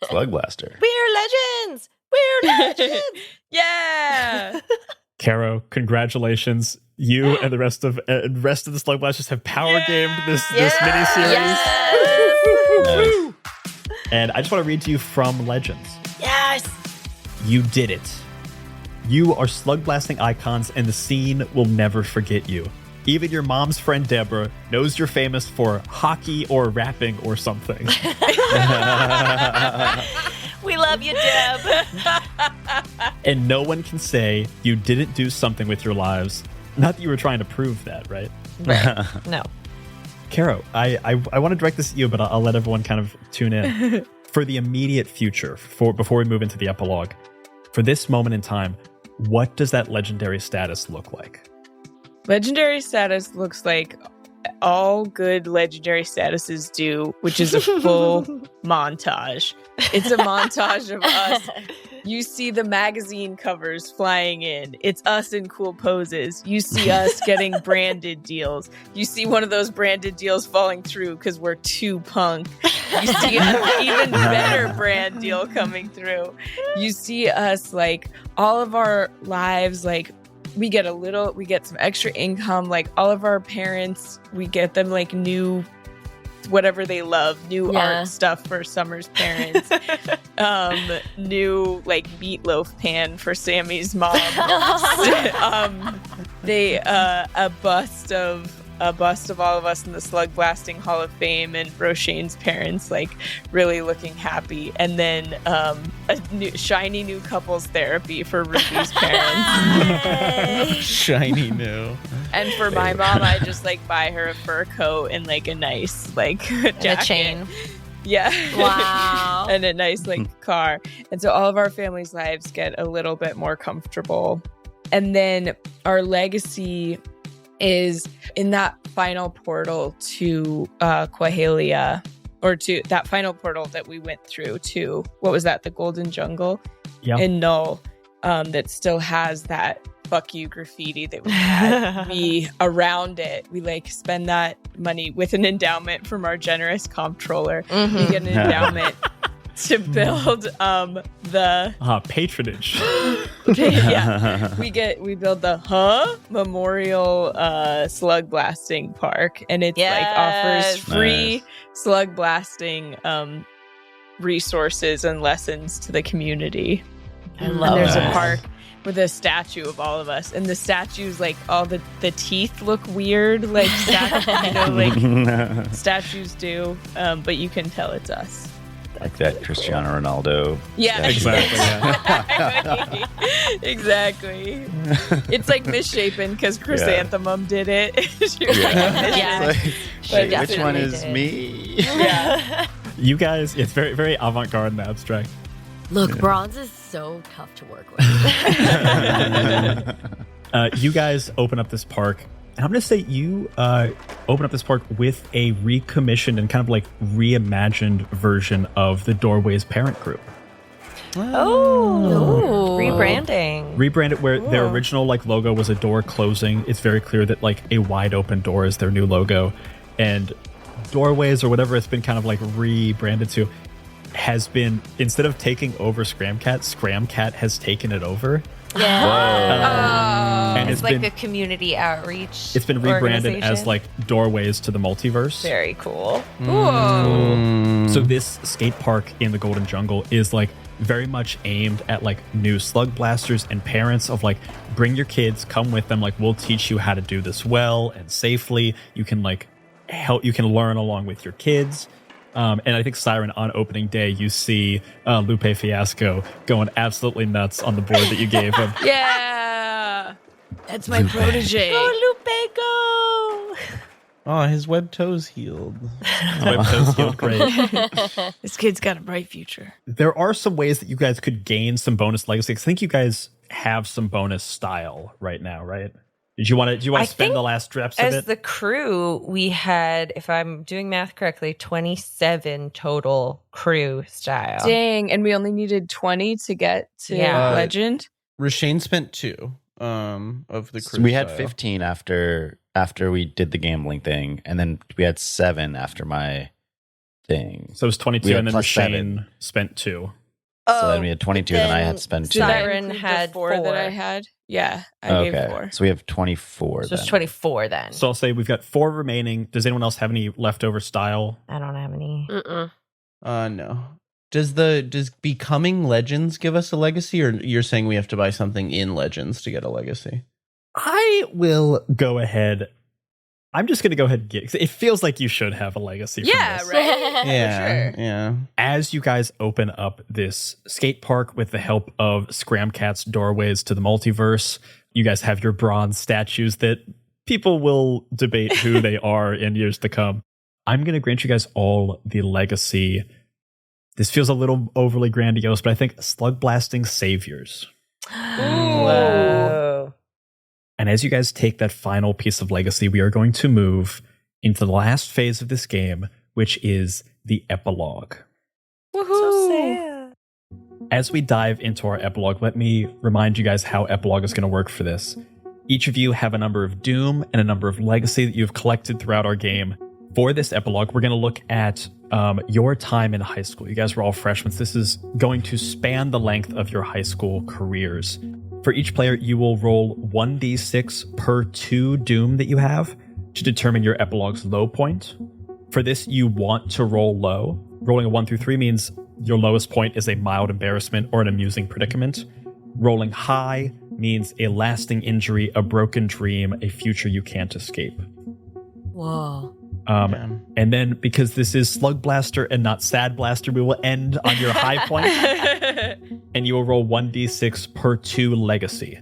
Slugblaster. We're legends. We're legends. Yeah. Caro, congratulations. You and the rest of the Slugblasters have power gamed this miniseries. Nice. And I just want to read to you from Legends. Yes. You did it. You are slug blasting icons, and the scene will never forget you. Even your mom's friend Deborah knows you're famous for hockey or rapping or something. We love you, Deb. And no one can say you didn't do something with your lives. Not that you were trying to prove that, right? Right. No. Caro, I want to direct this at you, but I'll let everyone kind of tune in. For the immediate future, before we move into the epilogue, for this moment in time, what does that legendary status look like? Legendary status looks like all good legendary statuses do, which is a full montage. It's a montage of us. You see the magazine covers flying in. It's us in cool poses. You see us getting branded deals. You see one of those branded deals falling through because we're too punk. You see an even better brand deal coming through. You see us, like, all of our lives, like, we get some extra income. Like, all of our parents, we get them, like, new whatever they love, new art stuff for Summer's parents, new, like, meatloaf pan for Sammy's mom. They a bust of all of us in the Slug Blasting Hall of Fame, and Roshane's parents, like, really looking happy, and then a shiny new couples therapy for Ruby's parents. Shiny new. And for my mom, I just, like, buy her a fur coat and, like, a nice, like, jacket. And a chain. Yeah. Wow. And a nice, like, car. And so all of our families' lives get a little bit more comfortable. And then our legacy is in that final portal to Quahalia, or to that final portal that we went through to, what was that, the Golden Jungle in Null, that still has that fuck you graffiti that we had. We, around it, we, like, spend that money with an endowment from our generous comptroller. We get an endowment to build the patronage. We build the Memorial Slug Blasting Park, and it's like offers free slug blasting resources and lessons to the community. I love And there's that. a park with a statue of all of us, and the statues, like, all the teeth look weird, like, like statues do, but you can tell it's us. Like that Cristiano Ronaldo. Yeah, exactly. Exactly. It's, like, misshapen because Chrysanthemum did it. Which one is me? Yeah. You guys, it's very, very avant-garde and abstract. Look, bronze is so tough to work with. You guys open up this park, and I'm going to say you open up this park with a recommissioned and kind of, like, reimagined version of the Doorway's parent group. Oh, rebranding. Rebranded where their original, like, logo was a door closing. It's very clear that, like, a wide open door is their new logo, and Doorways, or whatever it's been kind of, like, rebranded to, has been, instead of taking over Scramcat has taken it over. Yeah. And it's like a community outreach. It's been rebranded as, like, Doorways to the Multiverse. Very cool. So this skate park in the Golden Jungle is, like, very much aimed at, like, new slug blasters and parents of, like, bring your kids, come with them, like, we'll teach you how to do this well and safely. You can, like, you can learn along with your kids. And I think, Siren, on opening day, you see Lupe Fiasco going absolutely nuts on the board that you gave him. Yeah. That's my protege. Go, Lupe, go! Oh, his web toes healed. Web toes healed great. This kid's got a bright future. There are some ways that you guys could gain some bonus legacy. I think you guys have some bonus style right now, right? Do you want to I spend think the last reps of As it? the crew, we had, if I'm doing math correctly, 27 total crew style. Dang, and we only needed 20 to get to Yeah. legend. Rashane spent 2 of the crew. So we had style. 15 after we did the gambling thing, and then we had 7 after my thing. So it was 22, We had and then plus Shane 7. spent 2. So then we had 22, then I had to spend 2. Did that Siren include had the 4 that I had? Yeah, I gave 4. So we have 24 So it's then. 24 then. So I'll say we've got 4 remaining. Does anyone else have any leftover style? I don't have any. Mm-mm. No. Does becoming Legends give us a legacy, or you're saying we have to buy something in Legends to get a legacy? I will go ahead. I'm just going to go ahead and get it. Feels like you should have a legacy. from Yeah, this. right? Yeah, For sure. yeah. As you guys open up this skate park with the help of Scramcat's doorways to the multiverse, you guys have your bronze statues that people will debate who they are in years to come. I'm going to grant you guys all the legacy. This feels a little overly grandiose, but I think Slugblasting Saviors. Whoa. And as you guys take that final piece of legacy, we are going to move into the last phase of this game, which is the epilogue. So sad. As we dive into our epilogue, let me remind you guys how epilogue is going to work for this. Each of you have a number of doom and a number of legacy that you've collected throughout our game. For this epilogue, we're going to look at your time in high school. You guys were all freshmen. So this is going to span the length of your high school careers. For each player, you will roll 1d6 per 2 doom that you have to determine your epilogue's low point. For this, you want to roll low. Rolling a 1 through 3 means your lowest point is a mild embarrassment or an amusing predicament. Rolling high means a lasting injury, a broken dream, a future you can't escape. Whoa. And then, because this is Slugblaster and not Sad Blaster, we will end on your high point, and you will roll 1d6 per 2 legacy.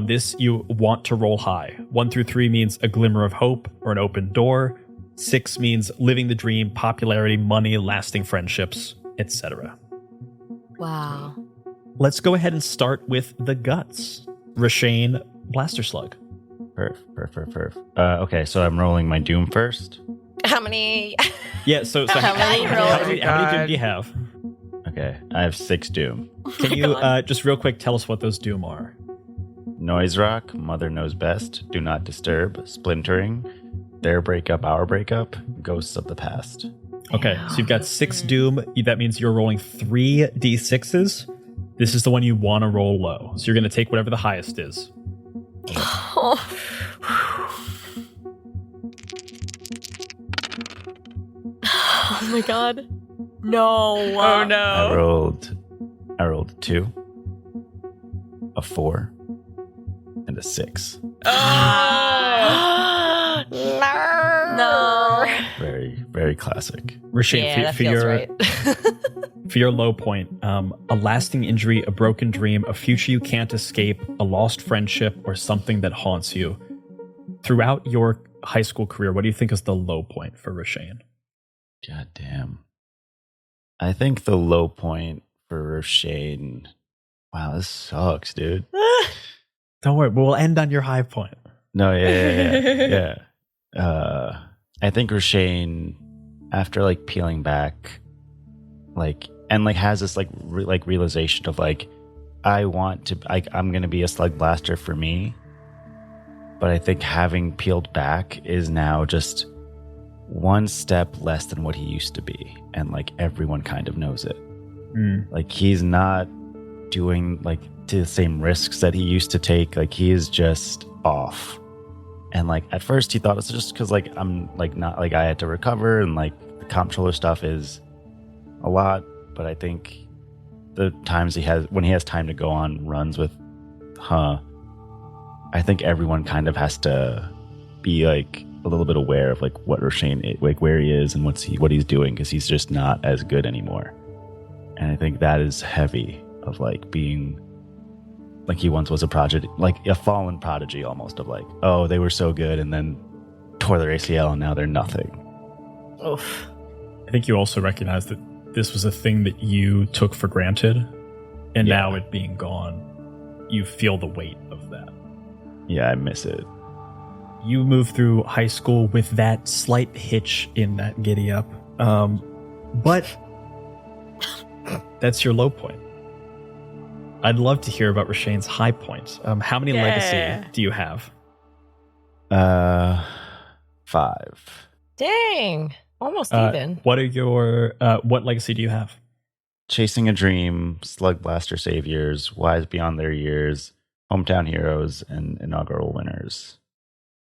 This you want to roll high. 1 through 3 means a glimmer of hope or an open door. 6 means living the dream, popularity, money, lasting friendships, etc. Wow. Let's go ahead and start with the guts. Rashane Blaster Slug. Perf. Okay, so I'm rolling my doom first. How many? Yeah, so How many how many God. doom do you have? Okay, I have 6 doom. Can you just real quick tell us what those doom are? Noise rock, mother knows best, do not disturb, splintering, their breakup, our breakup, ghosts of the past. Okay, so you've got 6 doom. That means you're rolling 3 d6s. This is the one you want to roll low. So you're going to take whatever the highest is. Oh my god. No. Oh no. I rolled a 2, a 4, and a 6. No. Very, very classic. Rashane, Yeah, that for feels your right. for your low point, a lasting injury, a broken dream, a future you can't escape, a lost friendship, or something that haunts you. Throughout your high school career, what do you think is the low point for Rashane? God damn. I think the low point for Rashane. Wow, this sucks, dude. Don't worry, we'll end on your high point. No, yeah. I think Rashane, after like peeling back, like, and like has this like realization of like, I'm gonna be a Slugblaster for me. But I think having peeled back is now just one step less than what he used to be, and like everyone kind of knows it. Like he's not doing like the same risks that he used to take. Like he is just off. And like at first he thought it's just because like I'm like not like I had to recover, and like the comptroller stuff is a lot. But I think the times when he has time to go on runs with I think everyone kind of has to be like a little bit aware of like what Rashane, like where he is and what he's doing, because he's just not as good anymore. And I think that is heavy of like being like he once was a prodigy, like a fallen prodigy almost, of like, oh, they were so good and then tore their ACL and now they're nothing. Oof. I think you also recognize that this was a thing that you took for granted, and Yeah. now it being gone, you feel the weight of that. Yeah, I miss it. You move through high school with that slight hitch in that giddy up, but that's your low point. I'd love to hear about Rashane's high point. How many legacy do you have? 5. Dang. Almost even. What are your what legacy do you have? Chasing a Dream, Slugblaster Saviors, Wise Beyond Their Years, Hometown Heroes, and Inaugural Winners.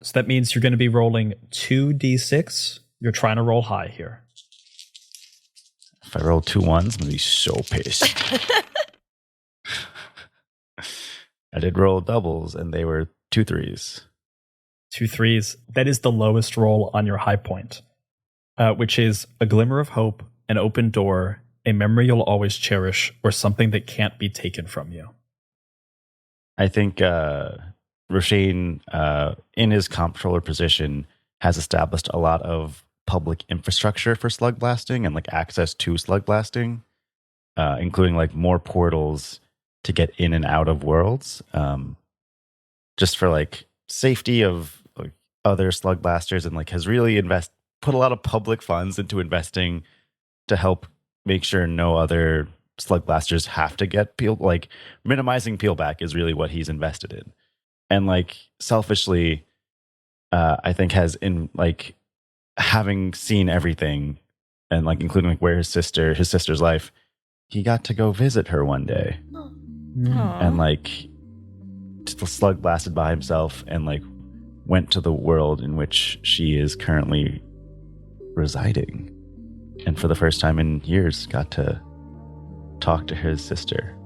So that means you're going to be rolling 2d6. You're trying to roll high here. If I roll 2 1s, I'm going to be so pissed. I did roll doubles, and they were 2 3s. 2 3s. That is the lowest roll on your high point, which is a glimmer of hope, an open door, a memory you'll always cherish, or something that can't be taken from you. I think Roshane, in his comptroller position, has established a lot of public infrastructure for slug blasting and like access to slug blasting, including like more portals to get in and out of worlds, just for like safety of like other slug blasters, and like has really put a lot of public funds into investing to help make sure no other slug blasters have to get peeled. Like minimizing peel back is really what he's invested in. And like selfishly, I think has in like having seen everything and like including like where his sister's life, he got to go visit her one day. And like slug blasted by himself and like went to the world in which she is currently residing. And for the first time in years got to talk to his sister.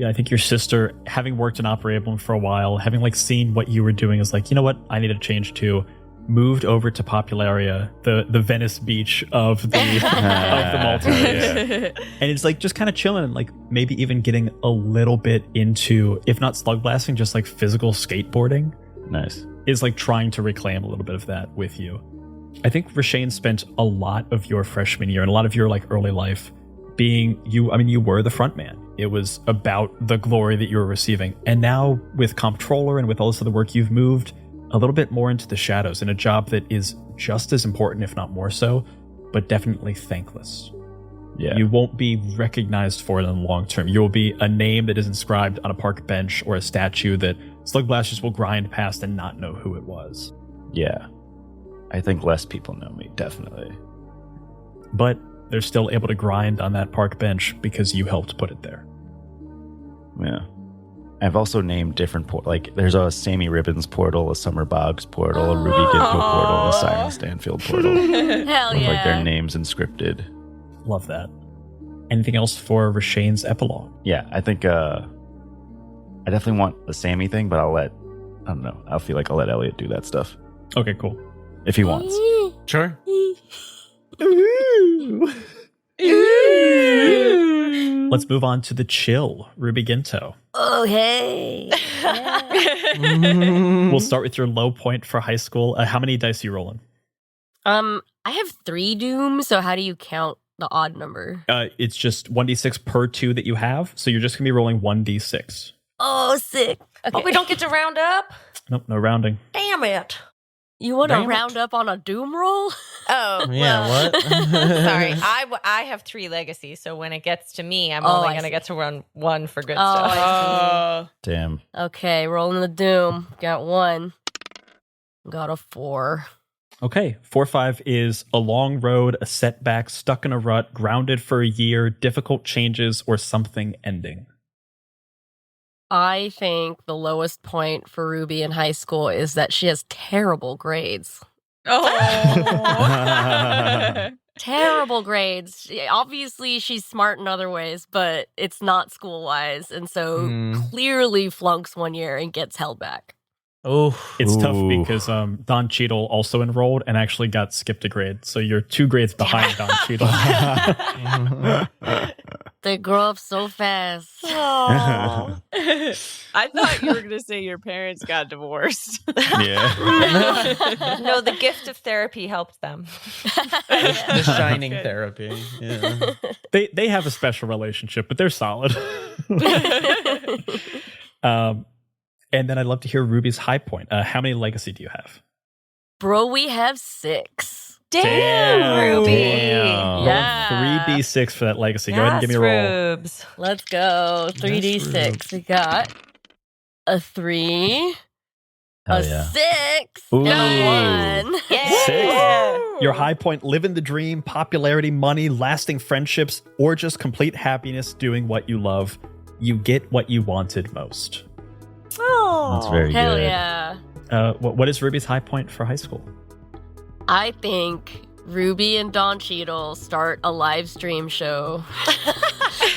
I think your sister, having worked in Operable for a while, having like seen what you were doing, is like, you know what, I need to change too. Moved over to Popularia, the Venice Beach of the of the Malta, and it's like just kind of chilling, and like maybe even getting a little bit into, if not slug blasting, just like physical skateboarding. Nice. Is like trying to reclaim a little bit of that with you. I think Rashane spent a lot of your freshman year and a lot of your like early life being you. I mean, you were the front man. It was about the glory that you were receiving. And now with Comptroller and with all this other work, you've moved a little bit more into the shadows in a job that is just as important, if not more so, but definitely thankless. Yeah. You won't be recognized for it in the long term. You will be a name that is inscribed on a park bench or a statue that slug blasters will grind past and not know who it was. Yeah. I think less people know me, definitely. But they're still able to grind on that park bench because you helped put it there. Yeah. I've also named different like there's a Sammy Ribbons portal, a Summer Bogs portal, a Ruby Gizmo portal, and a Siren Stanfield portal. Hell with yeah. like their names inscripted. Love that. Anything else for Rashane's epilogue? Yeah, I think I definitely want the Sammy thing, but I feel like I'll let Elliot do that stuff. Okay, cool. If he wants. Sure. Let's move on to the chill, Ruby Ginto. Oh, hey. We'll start with your low point for high school. How many dice are you rolling? I have 3 dooms, so how do you count the odd number? It's just 1d6 per 2 that you have, so you're just going to be rolling 1d6. Oh, sick. Okay. Oh, we don't get to round up? Nope, no rounding. Damn it. You want to Damn it. round up on a doom roll? Oh, Yeah, well, what? sorry. I have 3 legacies, so when it gets to me, I'm only I going to see. get to run 1 for good Oh, stuff. I Damn. Okay, rolling the doom. Got 1. Got a 4. Okay, 4-5 is a long road, a setback, stuck in a rut, grounded for a year, difficult changes, or something ending. I think the lowest point for Ruby in high school is that she has terrible grades. Terrible grades. Obviously, she's smart in other ways, but it's not school-wise, and so clearly flunks one year and gets held back. Oh, It's tough Ooh. because Don Cheadle also enrolled and actually got skipped a grade. So you're 2 grades behind Don Cheadle. They grow up so fast. I thought you were going to say your parents got divorced. Yeah. No, the gift of therapy helped them. the shining Good. therapy. Yeah. They have a special relationship, but they're solid. And then I'd love to hear Ruby's high point. How many legacy do you have? Bro, we have 6. Damn, Ruby. Damn. Yeah. 3d6 for that legacy. Go ahead and give me a roll. Rubes. Let's go. 3d6. We got a 3, Hell a yeah. 6, Ooh. and a 1. Six. Your high point, living the dream, popularity, money, lasting friendships, or just complete happiness doing what you love. You get what you wanted most. That's very Hell good. yeah. What is Ruby's high point for high school? I think Ruby and Don Cheadle start a live stream show.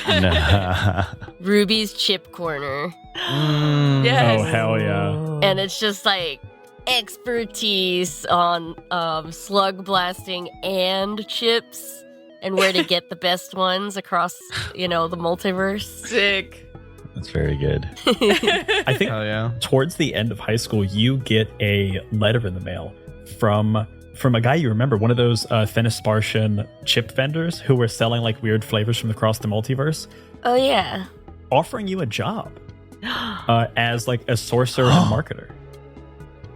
Nah. Ruby's Chip Corner. Yes. Oh, hell yeah. And it's just like expertise on slug blasting and chips and where to get the best ones across, the multiverse. Sick. That's very good. I think Hell yeah. towards the end of high school, you get a letter in the mail from a guy you remember, one of those Fenespartian chip vendors who were selling like weird flavors from across the multiverse, Oh, yeah. offering you a job as like a sorcerer and marketer.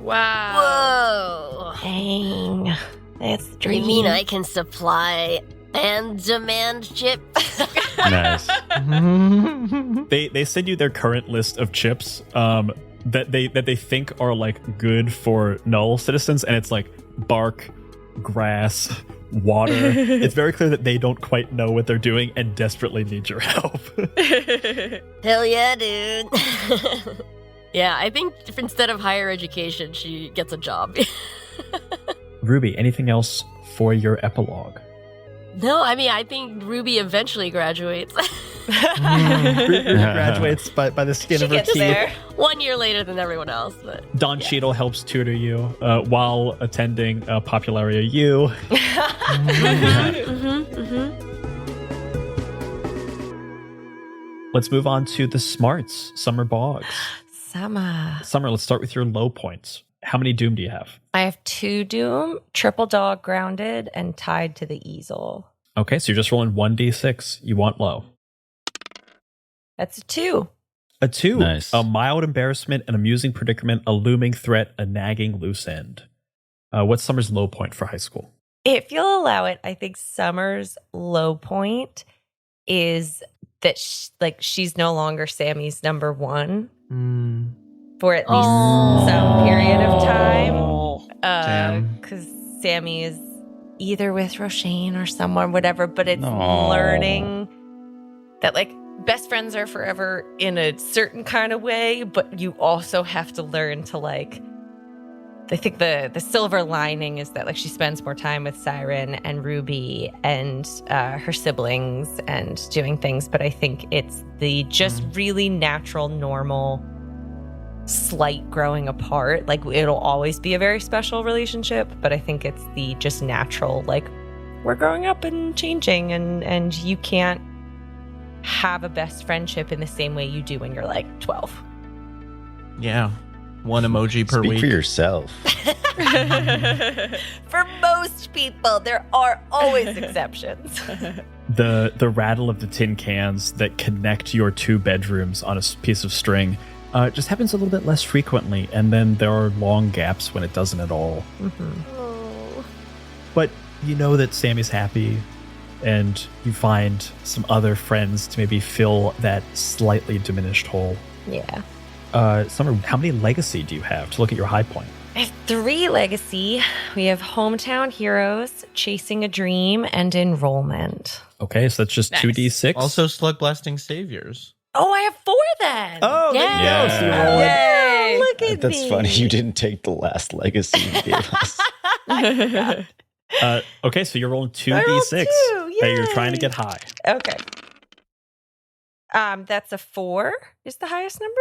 Wow. Whoa. Dang. That's the You dream. mean I can supply and demand chips? Nice. They send you their current list of chips that they think are like good for null citizens, and it's like bark, grass, water. It's very clear that they don't quite know what they're doing and desperately need your help. Hell yeah, dude. Yeah, I think if instead of higher education, she gets a job. Ruby, anything else for your epilogue? No, I mean, I think Ruby eventually graduates. Ruby graduates by the skin She of her gets teeth. there. 1 year later than everyone else, but Don Cheadle helps tutor you while attending Popularia U. Let's move on to the smarts. Summer Boggs. Summer. Summer, let's start with your low points. How many Doom do you have? I have 2 Doom, triple dog grounded, and tied to the easel. Okay, so you're just rolling 1d6. You want low. That's a 2. A 2. Nice. A mild embarrassment, an amusing predicament, a looming threat, a nagging loose end. What's Summer's low point for high school? If you'll allow it, I think Summer's low point is that she's no longer Sammy's number 1 for at least some period of time. Damn. Because Sammy is either with Roshane or someone, whatever, but it's Aw. learning that like best friends are forever in a certain kind of way, but you also have to learn to like, I think the silver lining is that like she spends more time with Siren and Ruby and her siblings and doing things, but I think it's the just really natural, normal, slight growing apart. Like it'll always be a very special relationship, but I think it's the just natural, like we're growing up and changing, and you can't have a best friendship in the same way you do when you're like 12. Yeah. 1 emoji per Speak week. for yourself. For most people, there are always exceptions. The rattle of the tin cans that connect your 2 bedrooms on a piece of string just happens a little bit less frequently, and then there are long gaps when it doesn't at all. oh. But you know that Sammy's happy, and you find some other friends to maybe fill that slightly diminished hole. Yeah. Summer, how many legacy do you have to look at your high point? I have 3 legacy. We have Hometown Heroes, Chasing a Dream, and Enrollment. Okay, so that's just Nice. 2d6. Also, slug blasting saviors. Oh, I have 4 then. oh, there you go. So you're Yeah. rolling. Yay! Look at That's me. funny. You didn't take the last legacy you gave us. Okay, so you're rolling I rolled 2d6. 2, You're trying to yay. get high. Okay. That's a 4 is the highest number.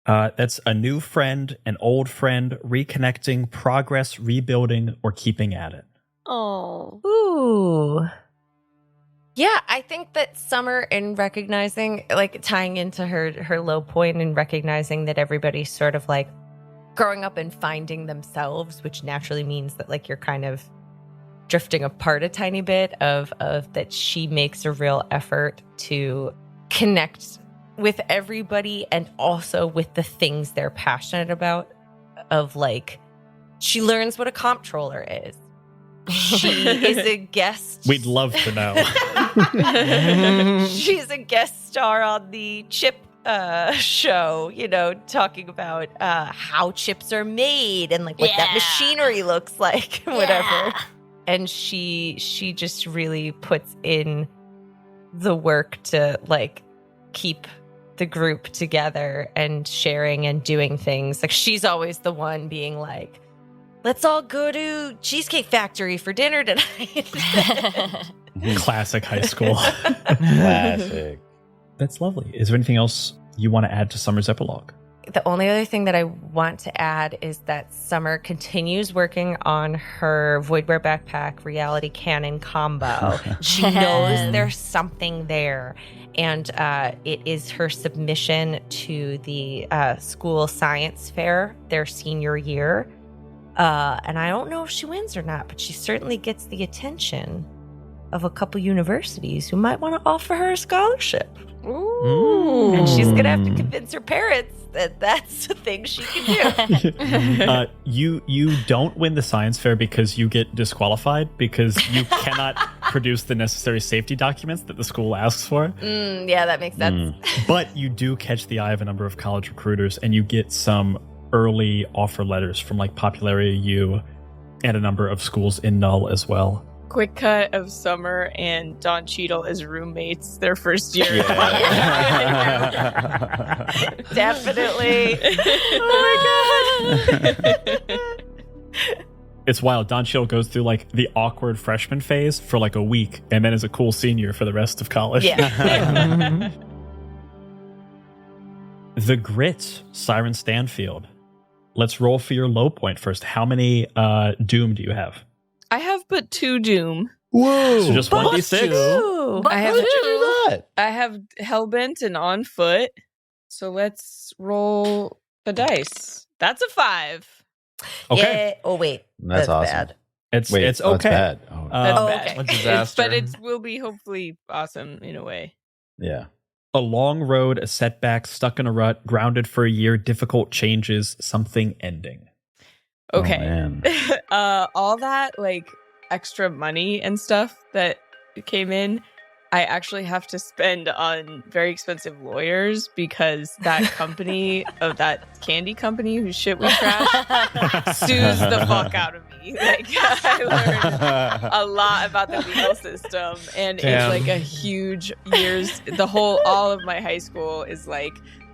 That's a new friend, an old friend, reconnecting, progress, rebuilding, or keeping at it. Oh. Ooh. Yeah, I think that Summer, in recognizing, like tying into her low point and recognizing that everybody's sort of like growing up and finding themselves, which naturally means that like you're kind of drifting apart a tiny bit of that she makes a real effort to connect with everybody and also with the things they're passionate about. Of like, she learns what a comptroller is. She is a guest. We'd love to know. She's a guest star on the chip show, you know, talking about how chips are made and like what that machinery looks like, whatever. And she just really puts in the work to like keep the group together and sharing and doing things. Like she's always the one being like, let's all go to Cheesecake Factory for dinner tonight. Classic high school. Classic. That's lovely. Is there anything else you want to add to Summer's epilogue? The only other thing that I want to add is that Summer continues working on her Voidware Backpack reality canon combo. She knows there's something there. And it is her submission to the school science fair their senior year. And I don't know if she wins or not, but she certainly gets the attention of a couple universities who might want to offer her a scholarship. Ooh. And she's going to have to convince her parents that that's a thing she can do. You don't win the science fair because you get disqualified because you cannot produce the necessary safety documents that the school asks for. Yeah, that makes sense. But you do catch the eye of a number of college recruiters and you get some early offer letters from like Popularity U and a number of schools in Null as well. Quick cut of Summer and Don Cheadle as roommates their first year. Definitely. Oh my god. It's wild. Don Cheadle goes through like the awkward freshman phase for like a week and then is a cool senior for the rest of college. Yeah. The Grit, Siren Stanfield. Let's roll for your low point first. How many Doom do you have? I have but 2 Doom. Whoa! So just 1d6? I have How did you do that? I have Hellbent and On Foot. So let's roll the dice. That's a 5. Okay. Yeah. Oh, wait. That's awesome. bad. It's Wait, it's oh, okay. bad. Oh, That's Oh, bad. okay. A disaster. But it will be hopefully awesome in a way. yeah. A long road, a setback, stuck in a rut, grounded for a year, difficult changes, something ending. Okay. Oh, man. All that like extra money and stuff that came in, I actually have to spend on very expensive lawyers because that company of that candy company whose shit we trashed sues the fuck out of me. Like I learned a lot about the legal system and Damn. it's like a huge all of my high school is like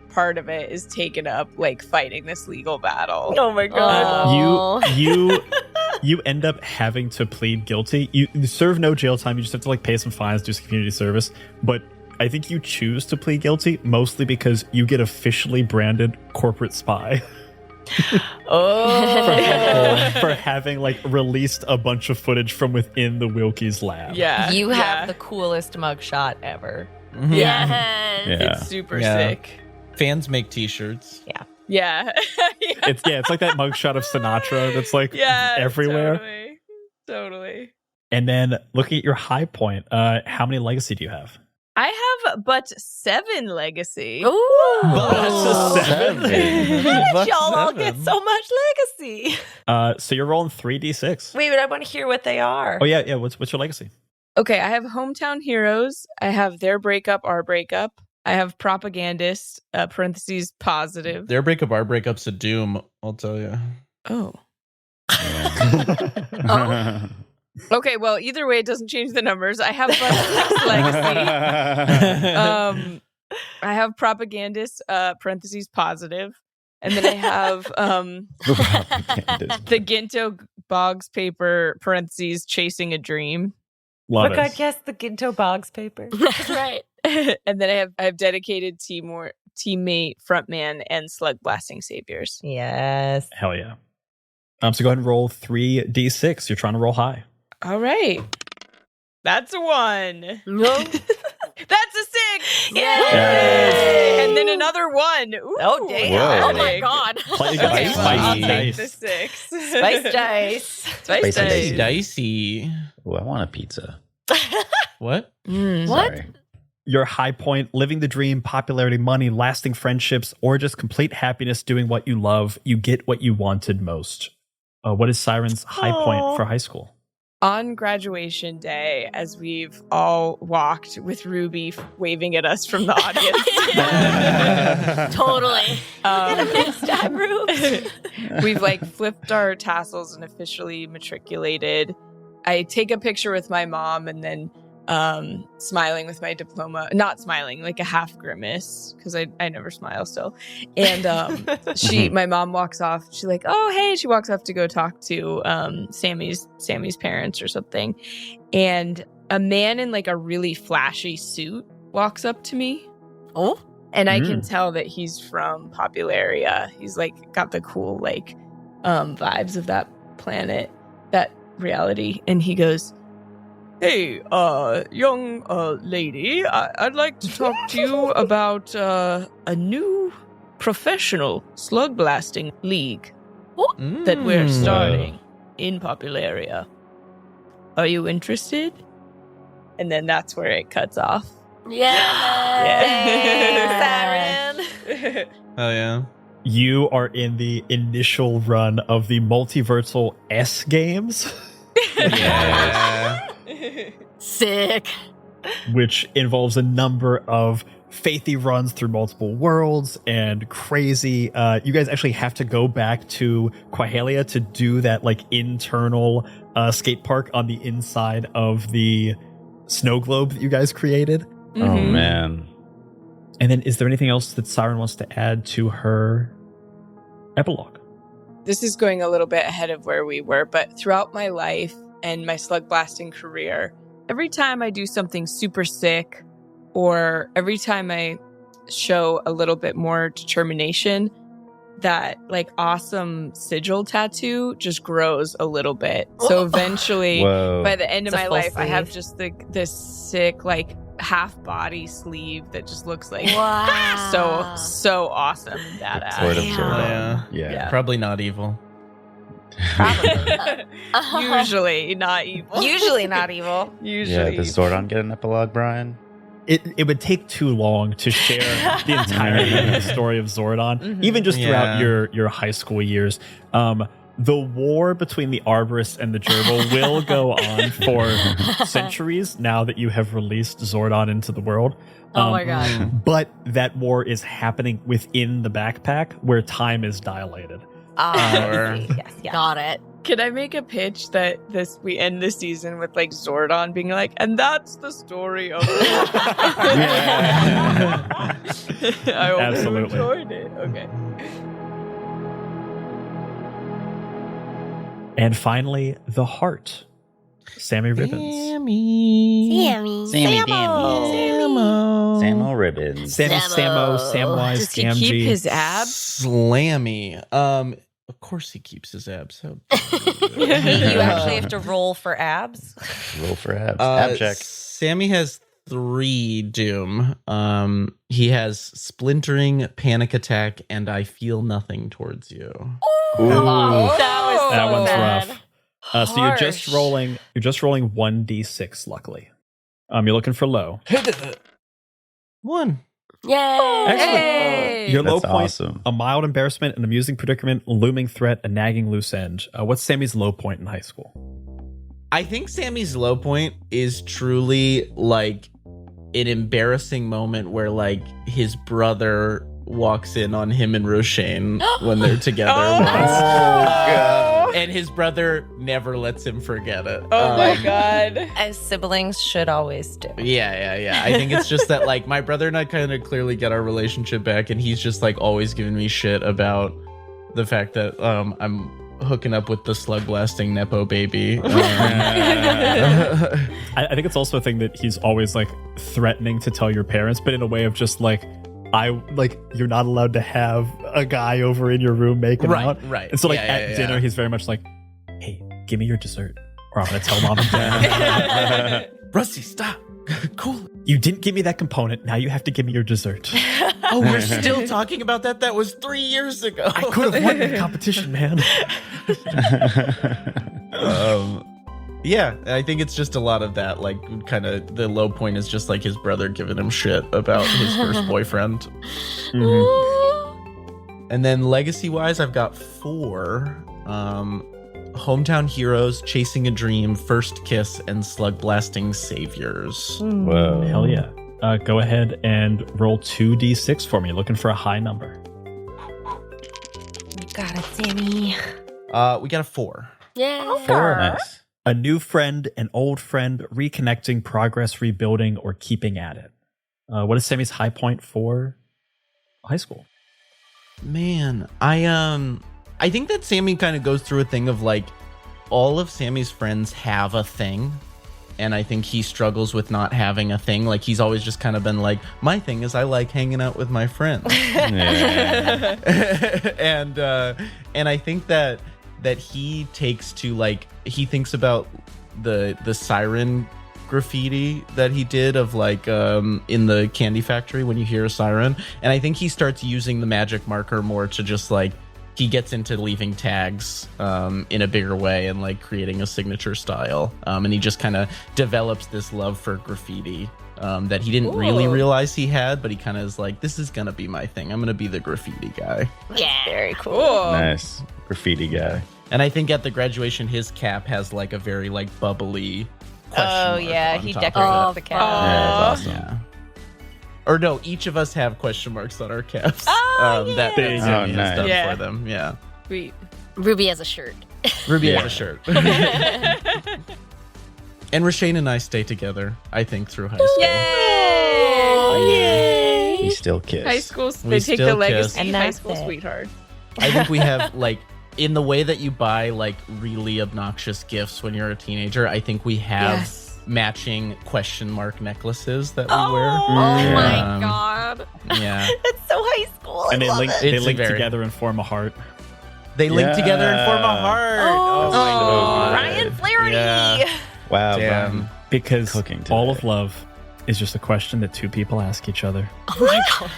part of it is taken up like fighting this legal battle. Oh my god. Oh. You end up having to plead guilty. You serve no jail time. You just have to like pay some fines, do some community service. But I think you choose to plead guilty mostly because you get officially branded corporate spy for having like released a bunch of footage from within the Wilkie's lab. Yeah. You have the coolest mugshot ever. Yeah. Yes. Yeah. It's super Yeah. sick. Fans make t-shirts. Yeah. It's like that mugshot of Sinatra that's like everywhere. Totally. And then looking at your high point, how many legacy do you have? I have but 7 legacy. Ooh. That's a 7. Buck Y'all all seven. get so much legacy. So you're rolling 3d6. Wait, but I want to hear what they are. Oh yeah. What's your legacy? Okay, I have Hometown Heroes. I have Their Breakup, Our Breakup. I have Propagandist, parentheses, positive. Their breakup, our breakup's a doom, I'll tell you. Oh. Okay, well, either way, it doesn't change the numbers. I have but 6 legacy. I have Propagandist, parentheses, positive. And then I have the Ginto Boggs paper, parentheses, Chasing a Dream. Love Oh my it. god, yes, the Ginto Boggs paper. That's right. And then I have dedicated teammate, frontman, and slug blasting saviors. Yes. Hell yeah. So go ahead and roll 3d6. You're trying to roll high. All right. That's a 1. No. That's a 6. Yay! And then another 1. Ooh, Oh, damn. Whoa. Oh my god. Play Okay, dice. well, I'll Spicy take dice. the 6. Spice dice. Spice Spicy dice. dice. Dicey. Oh, I want a pizza. What? Mm. What? Sorry. Your high point, living the dream, popularity, money, lasting friendships, or just complete happiness doing what you love. You get what you wanted most. What is Siren's high point for high school? On graduation day, as we've all walked with Ruby waving at us from the audience. Totally. Next time, we've like flipped our tassels and officially matriculated. I take a picture with my mom and then smiling with my diploma, not smiling, like a half grimace, because I never smile still. And my mom walks off. She's like, oh, hey, she walks off to go talk to Sammy's parents or something. And a man in like a really flashy suit walks up to me. Oh? And I can tell that he's from Popularia. He's like got the cool like vibes of that planet, that reality. And he goes, hey, young lady, I'd like to talk to you about a new professional slug blasting league that we're starting in Popularia. Are you interested? And then that's where it cuts off. Yeah. Siren. Oh yeah. You are in the initial run of the multiversal S games. Yeah. Sick. Which involves a number of faithy runs through multiple worlds and crazy. You guys actually have to go back to Quahalia to do that like internal skate park on the inside of the snow globe that you guys created. Oh man. And then is there anything else that Siren wants to add to her epilogue? This is going a little bit ahead of where we were, but throughout my life and my slug blasting career, every time I do something super sick or every time I show a little bit more determination, that like awesome sigil tattoo just grows a little bit. So eventually, Whoa. by the end of It's a my full life, I have sleeve. just this sick like half body sleeve that just looks like Wow. so awesome and badass. Sort of, Damn. sort of. Yeah. Yeah. Probably not evil. Usually not evil. Usually not evil. Usually. Yeah, does Zordon get an epilogue, Brian? It would take too long to share the entirety of the story of Zordon, even just throughout your high school years. The war between the Arborists and the Gerbil will go on for centuries now that you have released Zordon into the world. Oh my god. But that war is happening within the backpack where time is dilated. Yes, yeah. Got it. Can I make a pitch that we end the season with like Zordon being like, and that's the story of I hope Absolutely. you enjoyed it. Okay. And finally, the heart. Sammy Ribbons. Sammy. Samo Ribbons. Sammy, Samo, Samwise, Does he Gamgee. keep his abs? Slammy. Of course he keeps his abs. So You actually have to roll for abs. Roll for abs. Ab check. Sammy has 3 doom. He has splintering, panic attack, and I feel nothing towards you. Ooh. That one's bad. rough. So you're just rolling 1d6, luckily. You're looking for low. 1. Yay. Excellent. Your low That's point, awesome. a mild embarrassment, an amusing predicament, a looming threat, a nagging loose end. What's Sammy's low point in high school? I think Sammy's low point is truly like an embarrassing moment where like his brother walks in on him and Roshane when they're together once. And his brother never lets him forget it. Oh my god. As siblings should always do. Yeah. I think it's just that like my brother and I kind of clearly get our relationship back, and he's just like always giving me shit about the fact that I'm hooking up with the slug blasting Nepo baby. I think it's also a thing that he's always like threatening to tell your parents, but in a way of just like, you're not allowed to have a guy over in your room making out. Right. And so like at dinner, he's very much like, hey, give me your dessert or I'm going to tell mom and dad. Rusty, stop. Cool. You didn't give me that component. Now you have to give me your dessert. Oh, we're still talking about that? That was 3 years ago. I could have won the competition, man. Yeah, I think it's just a lot of that. Like, kind of the low point is just like his brother giving him shit about his first boyfriend. Mm-hmm. And then legacy-wise, I've got 4. Hometown Heroes, Chasing a Dream, First Kiss, and Slug Blasting Saviors. Whoa. Hell yeah. Go ahead and roll 2d6 for me. Looking for a high number. You got it, Sammy. We got a 4. Yeah. 4. Nice. A new friend, an old friend, reconnecting, progress, rebuilding, or keeping at it. What is Sammy's high point for high school? Man, I think that Sammy kind of goes through a thing of like all of Sammy's friends have a thing. And I think he struggles with not having a thing. Like he's always just kind of been like, my thing is I like hanging out with my friends. And I think that he takes to like, he thinks about the siren graffiti that he did of like in the candy factory when you hear a siren. And I think he starts using the magic marker more to just like, he gets into leaving tags in a bigger way and like creating a signature style. And he just kind of develops this love for graffiti that he didn't really realize he had, but he kind of is like, this is going to be my thing. I'm going to be the graffiti guy. Yeah. Very cool. Nice. Graffiti guy. And I think at the graduation, his cap has like a very like bubbly question mark yeah, on he top decorated of the it. cap. Yeah, that's awesome. Yeah. Or no, each of us have question marks on our caps. That There you go. Sammy has Nice. done Yeah. for them. Yeah. Sweet. Ruby has a shirt. Ruby Yeah. has a shirt. And Rashane and I stay together, I think, through high school. Yay! We still kiss. High school. We They take the still legacy kiss. And high that's school it. sweetheart. I think we have like in the way that you buy like really obnoxious gifts when you're a teenager, I think we have matching question mark necklaces that we wear. Oh Yeah. my god. Yeah. That's so high school. And they link It's very- together and form a heart. They link together and form a heart. Oh, my God. Ryan Flaherty. Yeah. Wow. Damn. Brian. Because Cooking all today. of love is just a question that two people ask each other. Oh my god.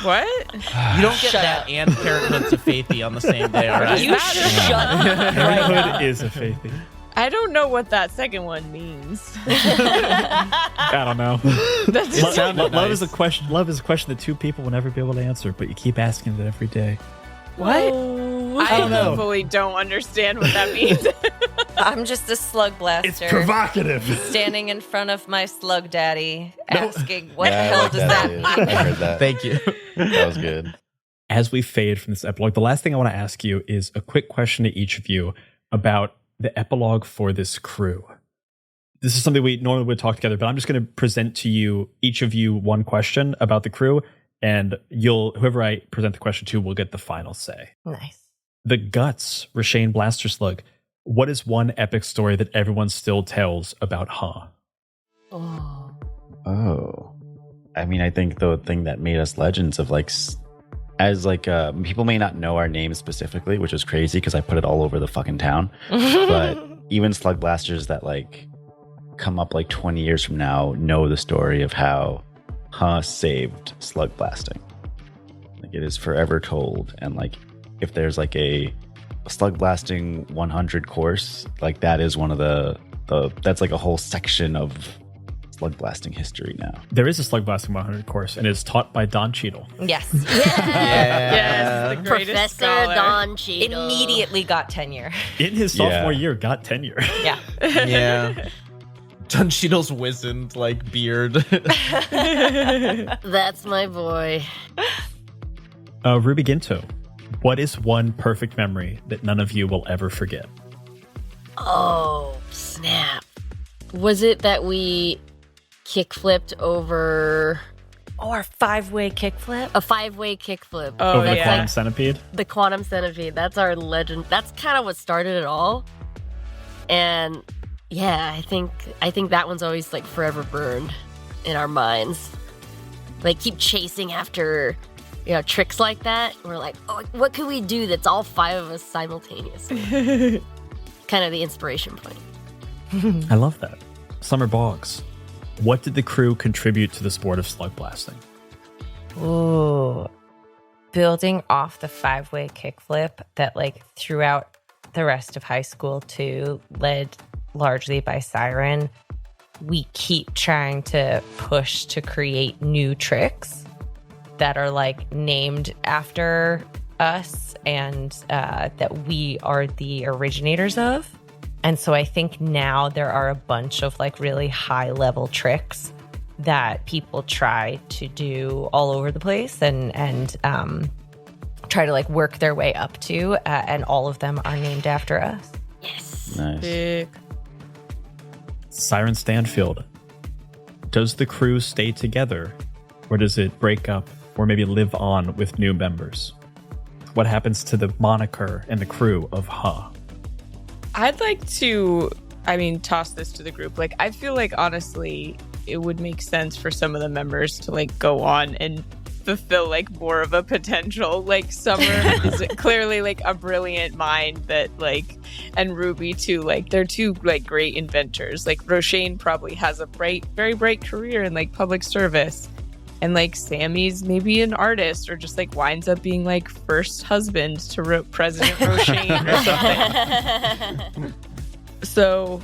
What? You don't get that and Parenthood to Faithy on the same day, all right? You shut up. Parenthood is a faithy. I don't know what that second one means. I don't know. That's Love is a question. Love is a question that two people will never be able to answer, but you keep asking it every day. what? I don't know. fully don't understand what that means. I'm just a slug blaster. provocative. Standing in front of my slug daddy, asking, what Yeah, the hell like does that is. mean? I heard that. Thank you. That was good. As we fade from this epilogue, the last thing I want to ask you is a quick question to each of you about the epilogue for this crew. This is something we normally would talk together, but I'm just going to present to you, each of you, one question about the crew, and whoever I present the question to will get the final say. Nice. The Guts, Rashane Blaster Slug. What is one epic story that everyone still tells about Oh. I mean, I think the thing that made us legends of like, as like, people may not know our names specifically, which is crazy because I put it all over the fucking town. But even Slug Blasters that like come up like 20 years from now know the story of how saved Slug Blasting. Like it is forever told. And like, if there's like a Slug Blasting 100 course, like that is one of the that's like a whole section of Slug Blasting history now. There is a Slug Blasting 100 course, and it's taught by Don Cheadle. Yes. Yes, the greatest Professor scholar. Don Cheadle. Immediately got tenure. In his sophomore year, got tenure. Yeah. Yeah. Don Cheadle's wizened like beard. That's my boy. Ruby Ginto, what is one perfect memory that none of you will ever forget? Oh, snap. Was it that we kickflipped over Or 5-way kickflip. A 5-way kickflip. Oh, Over the yeah. quantum centipede. The quantum centipede. That's our legend. That's kind of what started it all. And yeah, I think that one's always like forever burned in our minds. Like keep chasing after, tricks like that. We're like, oh, what could we do that's all 5 of us simultaneously? Kind of the inspiration point. I love that. Summer Boggs, what did the crew contribute to the sport of slug blasting? Ooh. Building off the 5-way kickflip that like throughout the rest of high school too, led largely by Siren, we keep trying to push to create new tricks that are like named after us and that we are the originators of. And so I think now there are a bunch of like really high level tricks that people try to do all over the place and try to like work their way up to, and all of them are named after us. Yes. Nice. Big. Siren Stanfield, does the crew stay together, or does it break up, or maybe live on with new members? What happens to the moniker and the crew of Ha? I'd like to, toss this to the group. Like, I feel like, honestly, it would make sense for some of the members to, like, go on and fulfill, like, more of a potential. Like, Summer is clearly, like, a brilliant mind that, like, and Ruby, too. Like, they're two, like, great inventors. Like, Roshane probably has a very bright career in, like, public service. And, like, Sammy's maybe an artist or just, like, winds up being, like, first husband to President Roshane or something. So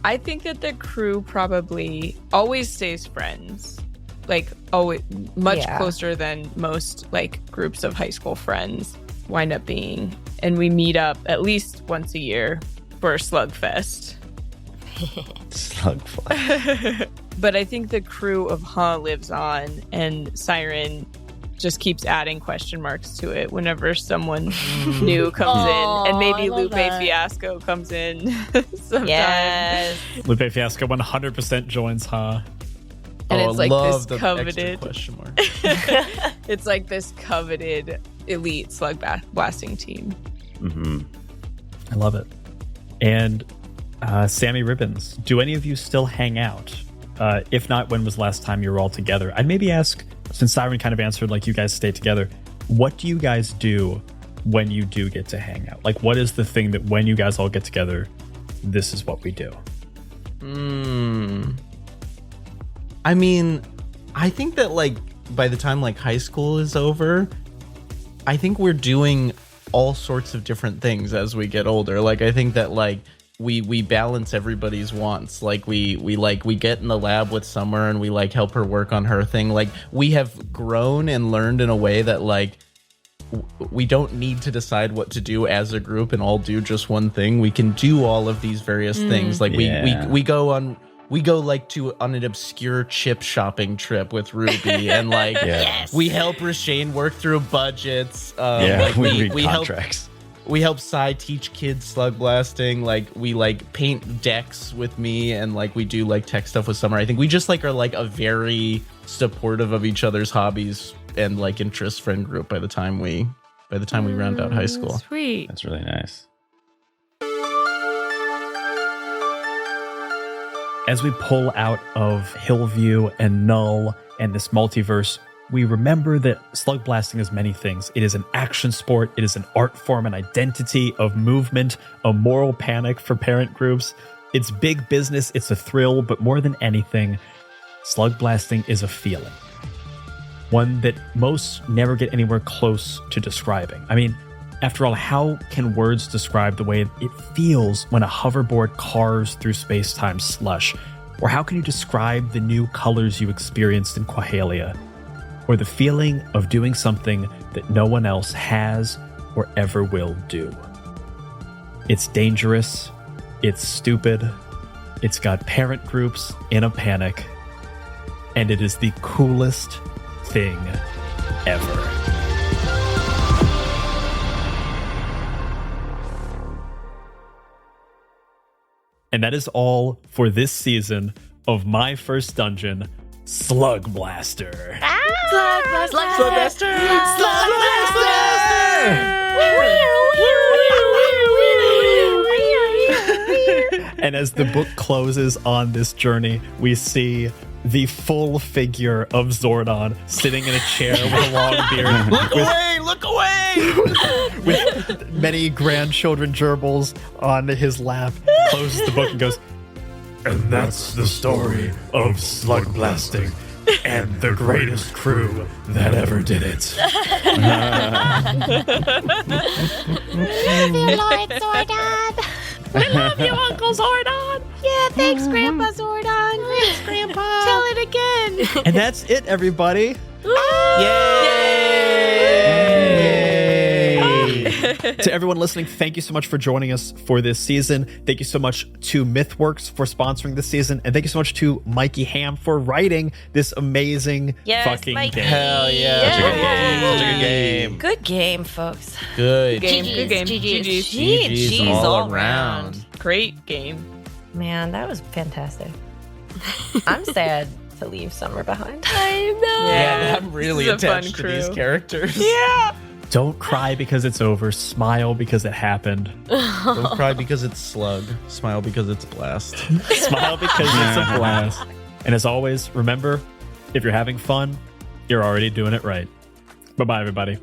I think that the crew probably always stays friends. Like, always much closer than most, like, groups of high school friends wind up being. And we meet up at least once a year for Slugfest. Slugfest. But I think the crew of Ha lives on, and Siren just keeps adding question marks to it whenever someone new comes in. And maybe Lupe Fiasco comes in sometime. Yes. Lupe Fiasco 100% joins Ha. And it's like love this the coveted extra question mark. it's like this coveted elite slug blasting team. Mm-hmm. I love it. And Sammy Ribbons, do any of you still hang out? If not, when was the last time you were all together? I'd maybe ask, since Siren kind of answered like you guys stay together, what do you guys do when you do get to hang out? Like, what is the thing that when you guys all get together, this is what we do? I mean, I think that like by the time like high school is over, I think we're doing all sorts of different things as we get older. Like, I think that like we balance everybody's wants. Like we get in the lab with Summer and we like help her work on her thing. Like, we have grown and learned in a way that like we don't need to decide what to do as a group and all do just one thing. We can do all of these various things. Like we go on an obscure chip shopping trip with Ruby and like we help Roshane work through budgets. We read we contracts. We help Sai teach kids slug blasting. Like, we like paint decks with me, and like we do like tech stuff with Summer. I think we just like are like a very supportive of each other's hobbies and like interests friend group by the time we round out high school. Sweet. That's really nice. As we pull out of Hillview and Null and this multiverse, we remember that slug blasting is many things. It is an action sport. It is an art form, an identity of movement, a moral panic for parent groups. It's big business. It's a thrill. But more than anything, slug blasting is a feeling. One that most never get anywhere close to describing. I mean, after all, how can words describe the way it feels when a hoverboard carves through space-time slush? Or how can you describe the new colors you experienced in Quahalia? Or the feeling of doing something that no one else has or ever will do? It's dangerous. It's stupid. It's got parent groups in a panic. And it is the coolest thing ever. And that is all for this season of My First Dungeon, Slugblaster. Slugblaster! And as the book closes on this journey, we see the full figure of Zordon sitting in a chair with a long beard. Look away! With many grandchildren gerbils on his lap, closes the book and goes, and that's the story of slug blasting and the greatest crew that ever did it. Love you, Lord Zordon. I love you, Uncle Zordon. Yeah, thanks, Grandpa Zordon. Thanks, Grandpa. Tell it again. And that's it, everybody. To everyone listening, thank you so much for joining us for this season. Thank you so much to MythWorks for sponsoring this season. And thank you so much to Mikey Ham for writing this amazing fucking Mikey. game. Hell yeah. Such a good game. Good game, folks. Good. Good game. GG's. GG's all around. Great game. Man, that was fantastic. I'm sad to leave Summer behind. I know. Yeah, I'm really This is a fun attached to these crew. characters. Yeah. Don't cry because it's over. Smile because it happened. Don't cry because it's slug. Smile because it's blast. Smile because it's a blast. And as always, remember, if you're having fun, you're already doing it right. Bye-bye, everybody.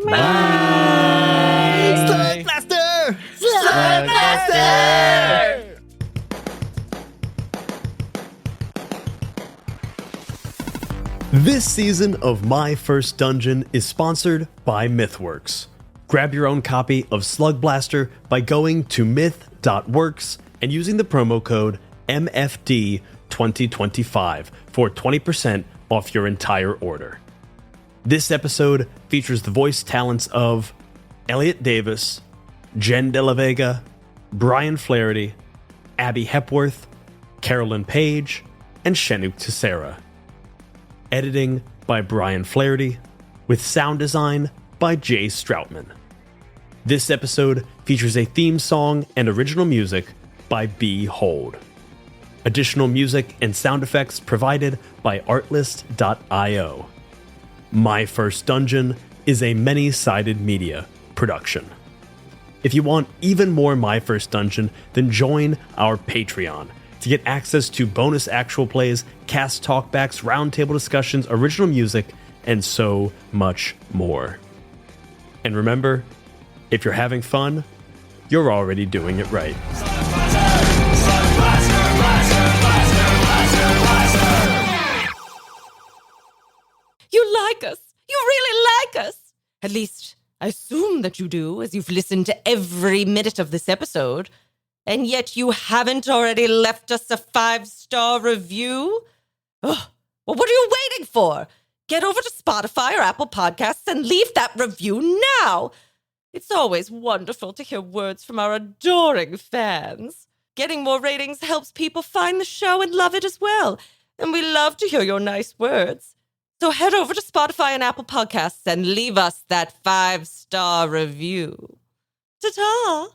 Bye. Slugblaster! Slugblaster! This season of My First Dungeon is sponsored by MythWorks. Grab your own copy of Slugblaster by going to myth.works and using the promo code MFD2025 for 20% off your entire order. This episode features the voice talents of Elliot Davis, Jen De La Vega, Brian Flaherty, Abby Hepworth, Carolyn Page, and Shenuk Tessera. Editing by Brian Flaherty, with sound design by Jay Stroutman. This episode features a theme song and original music by B. Hold. Additional music and sound effects provided by Artlist.io. My First Dungeon is a many-sided media production. If you want even more My First Dungeon, then join our Patreon to get access to bonus actual plays, cast talkbacks, roundtable discussions, original music, and so much more. And remember, if you're having fun, you're already doing it right. You like us. You really like us. At least, I assume that you do, as you've listened to every minute of this episode. And yet you haven't already left us a 5-star review? Ugh. Well, what are you waiting for? Get over to Spotify or Apple Podcasts and leave that review now. It's always wonderful to hear words from our adoring fans. Getting more ratings helps people find the show and love it as well. And we love to hear your nice words. So head over to Spotify and Apple Podcasts and leave us that 5-star review. Ta-ta!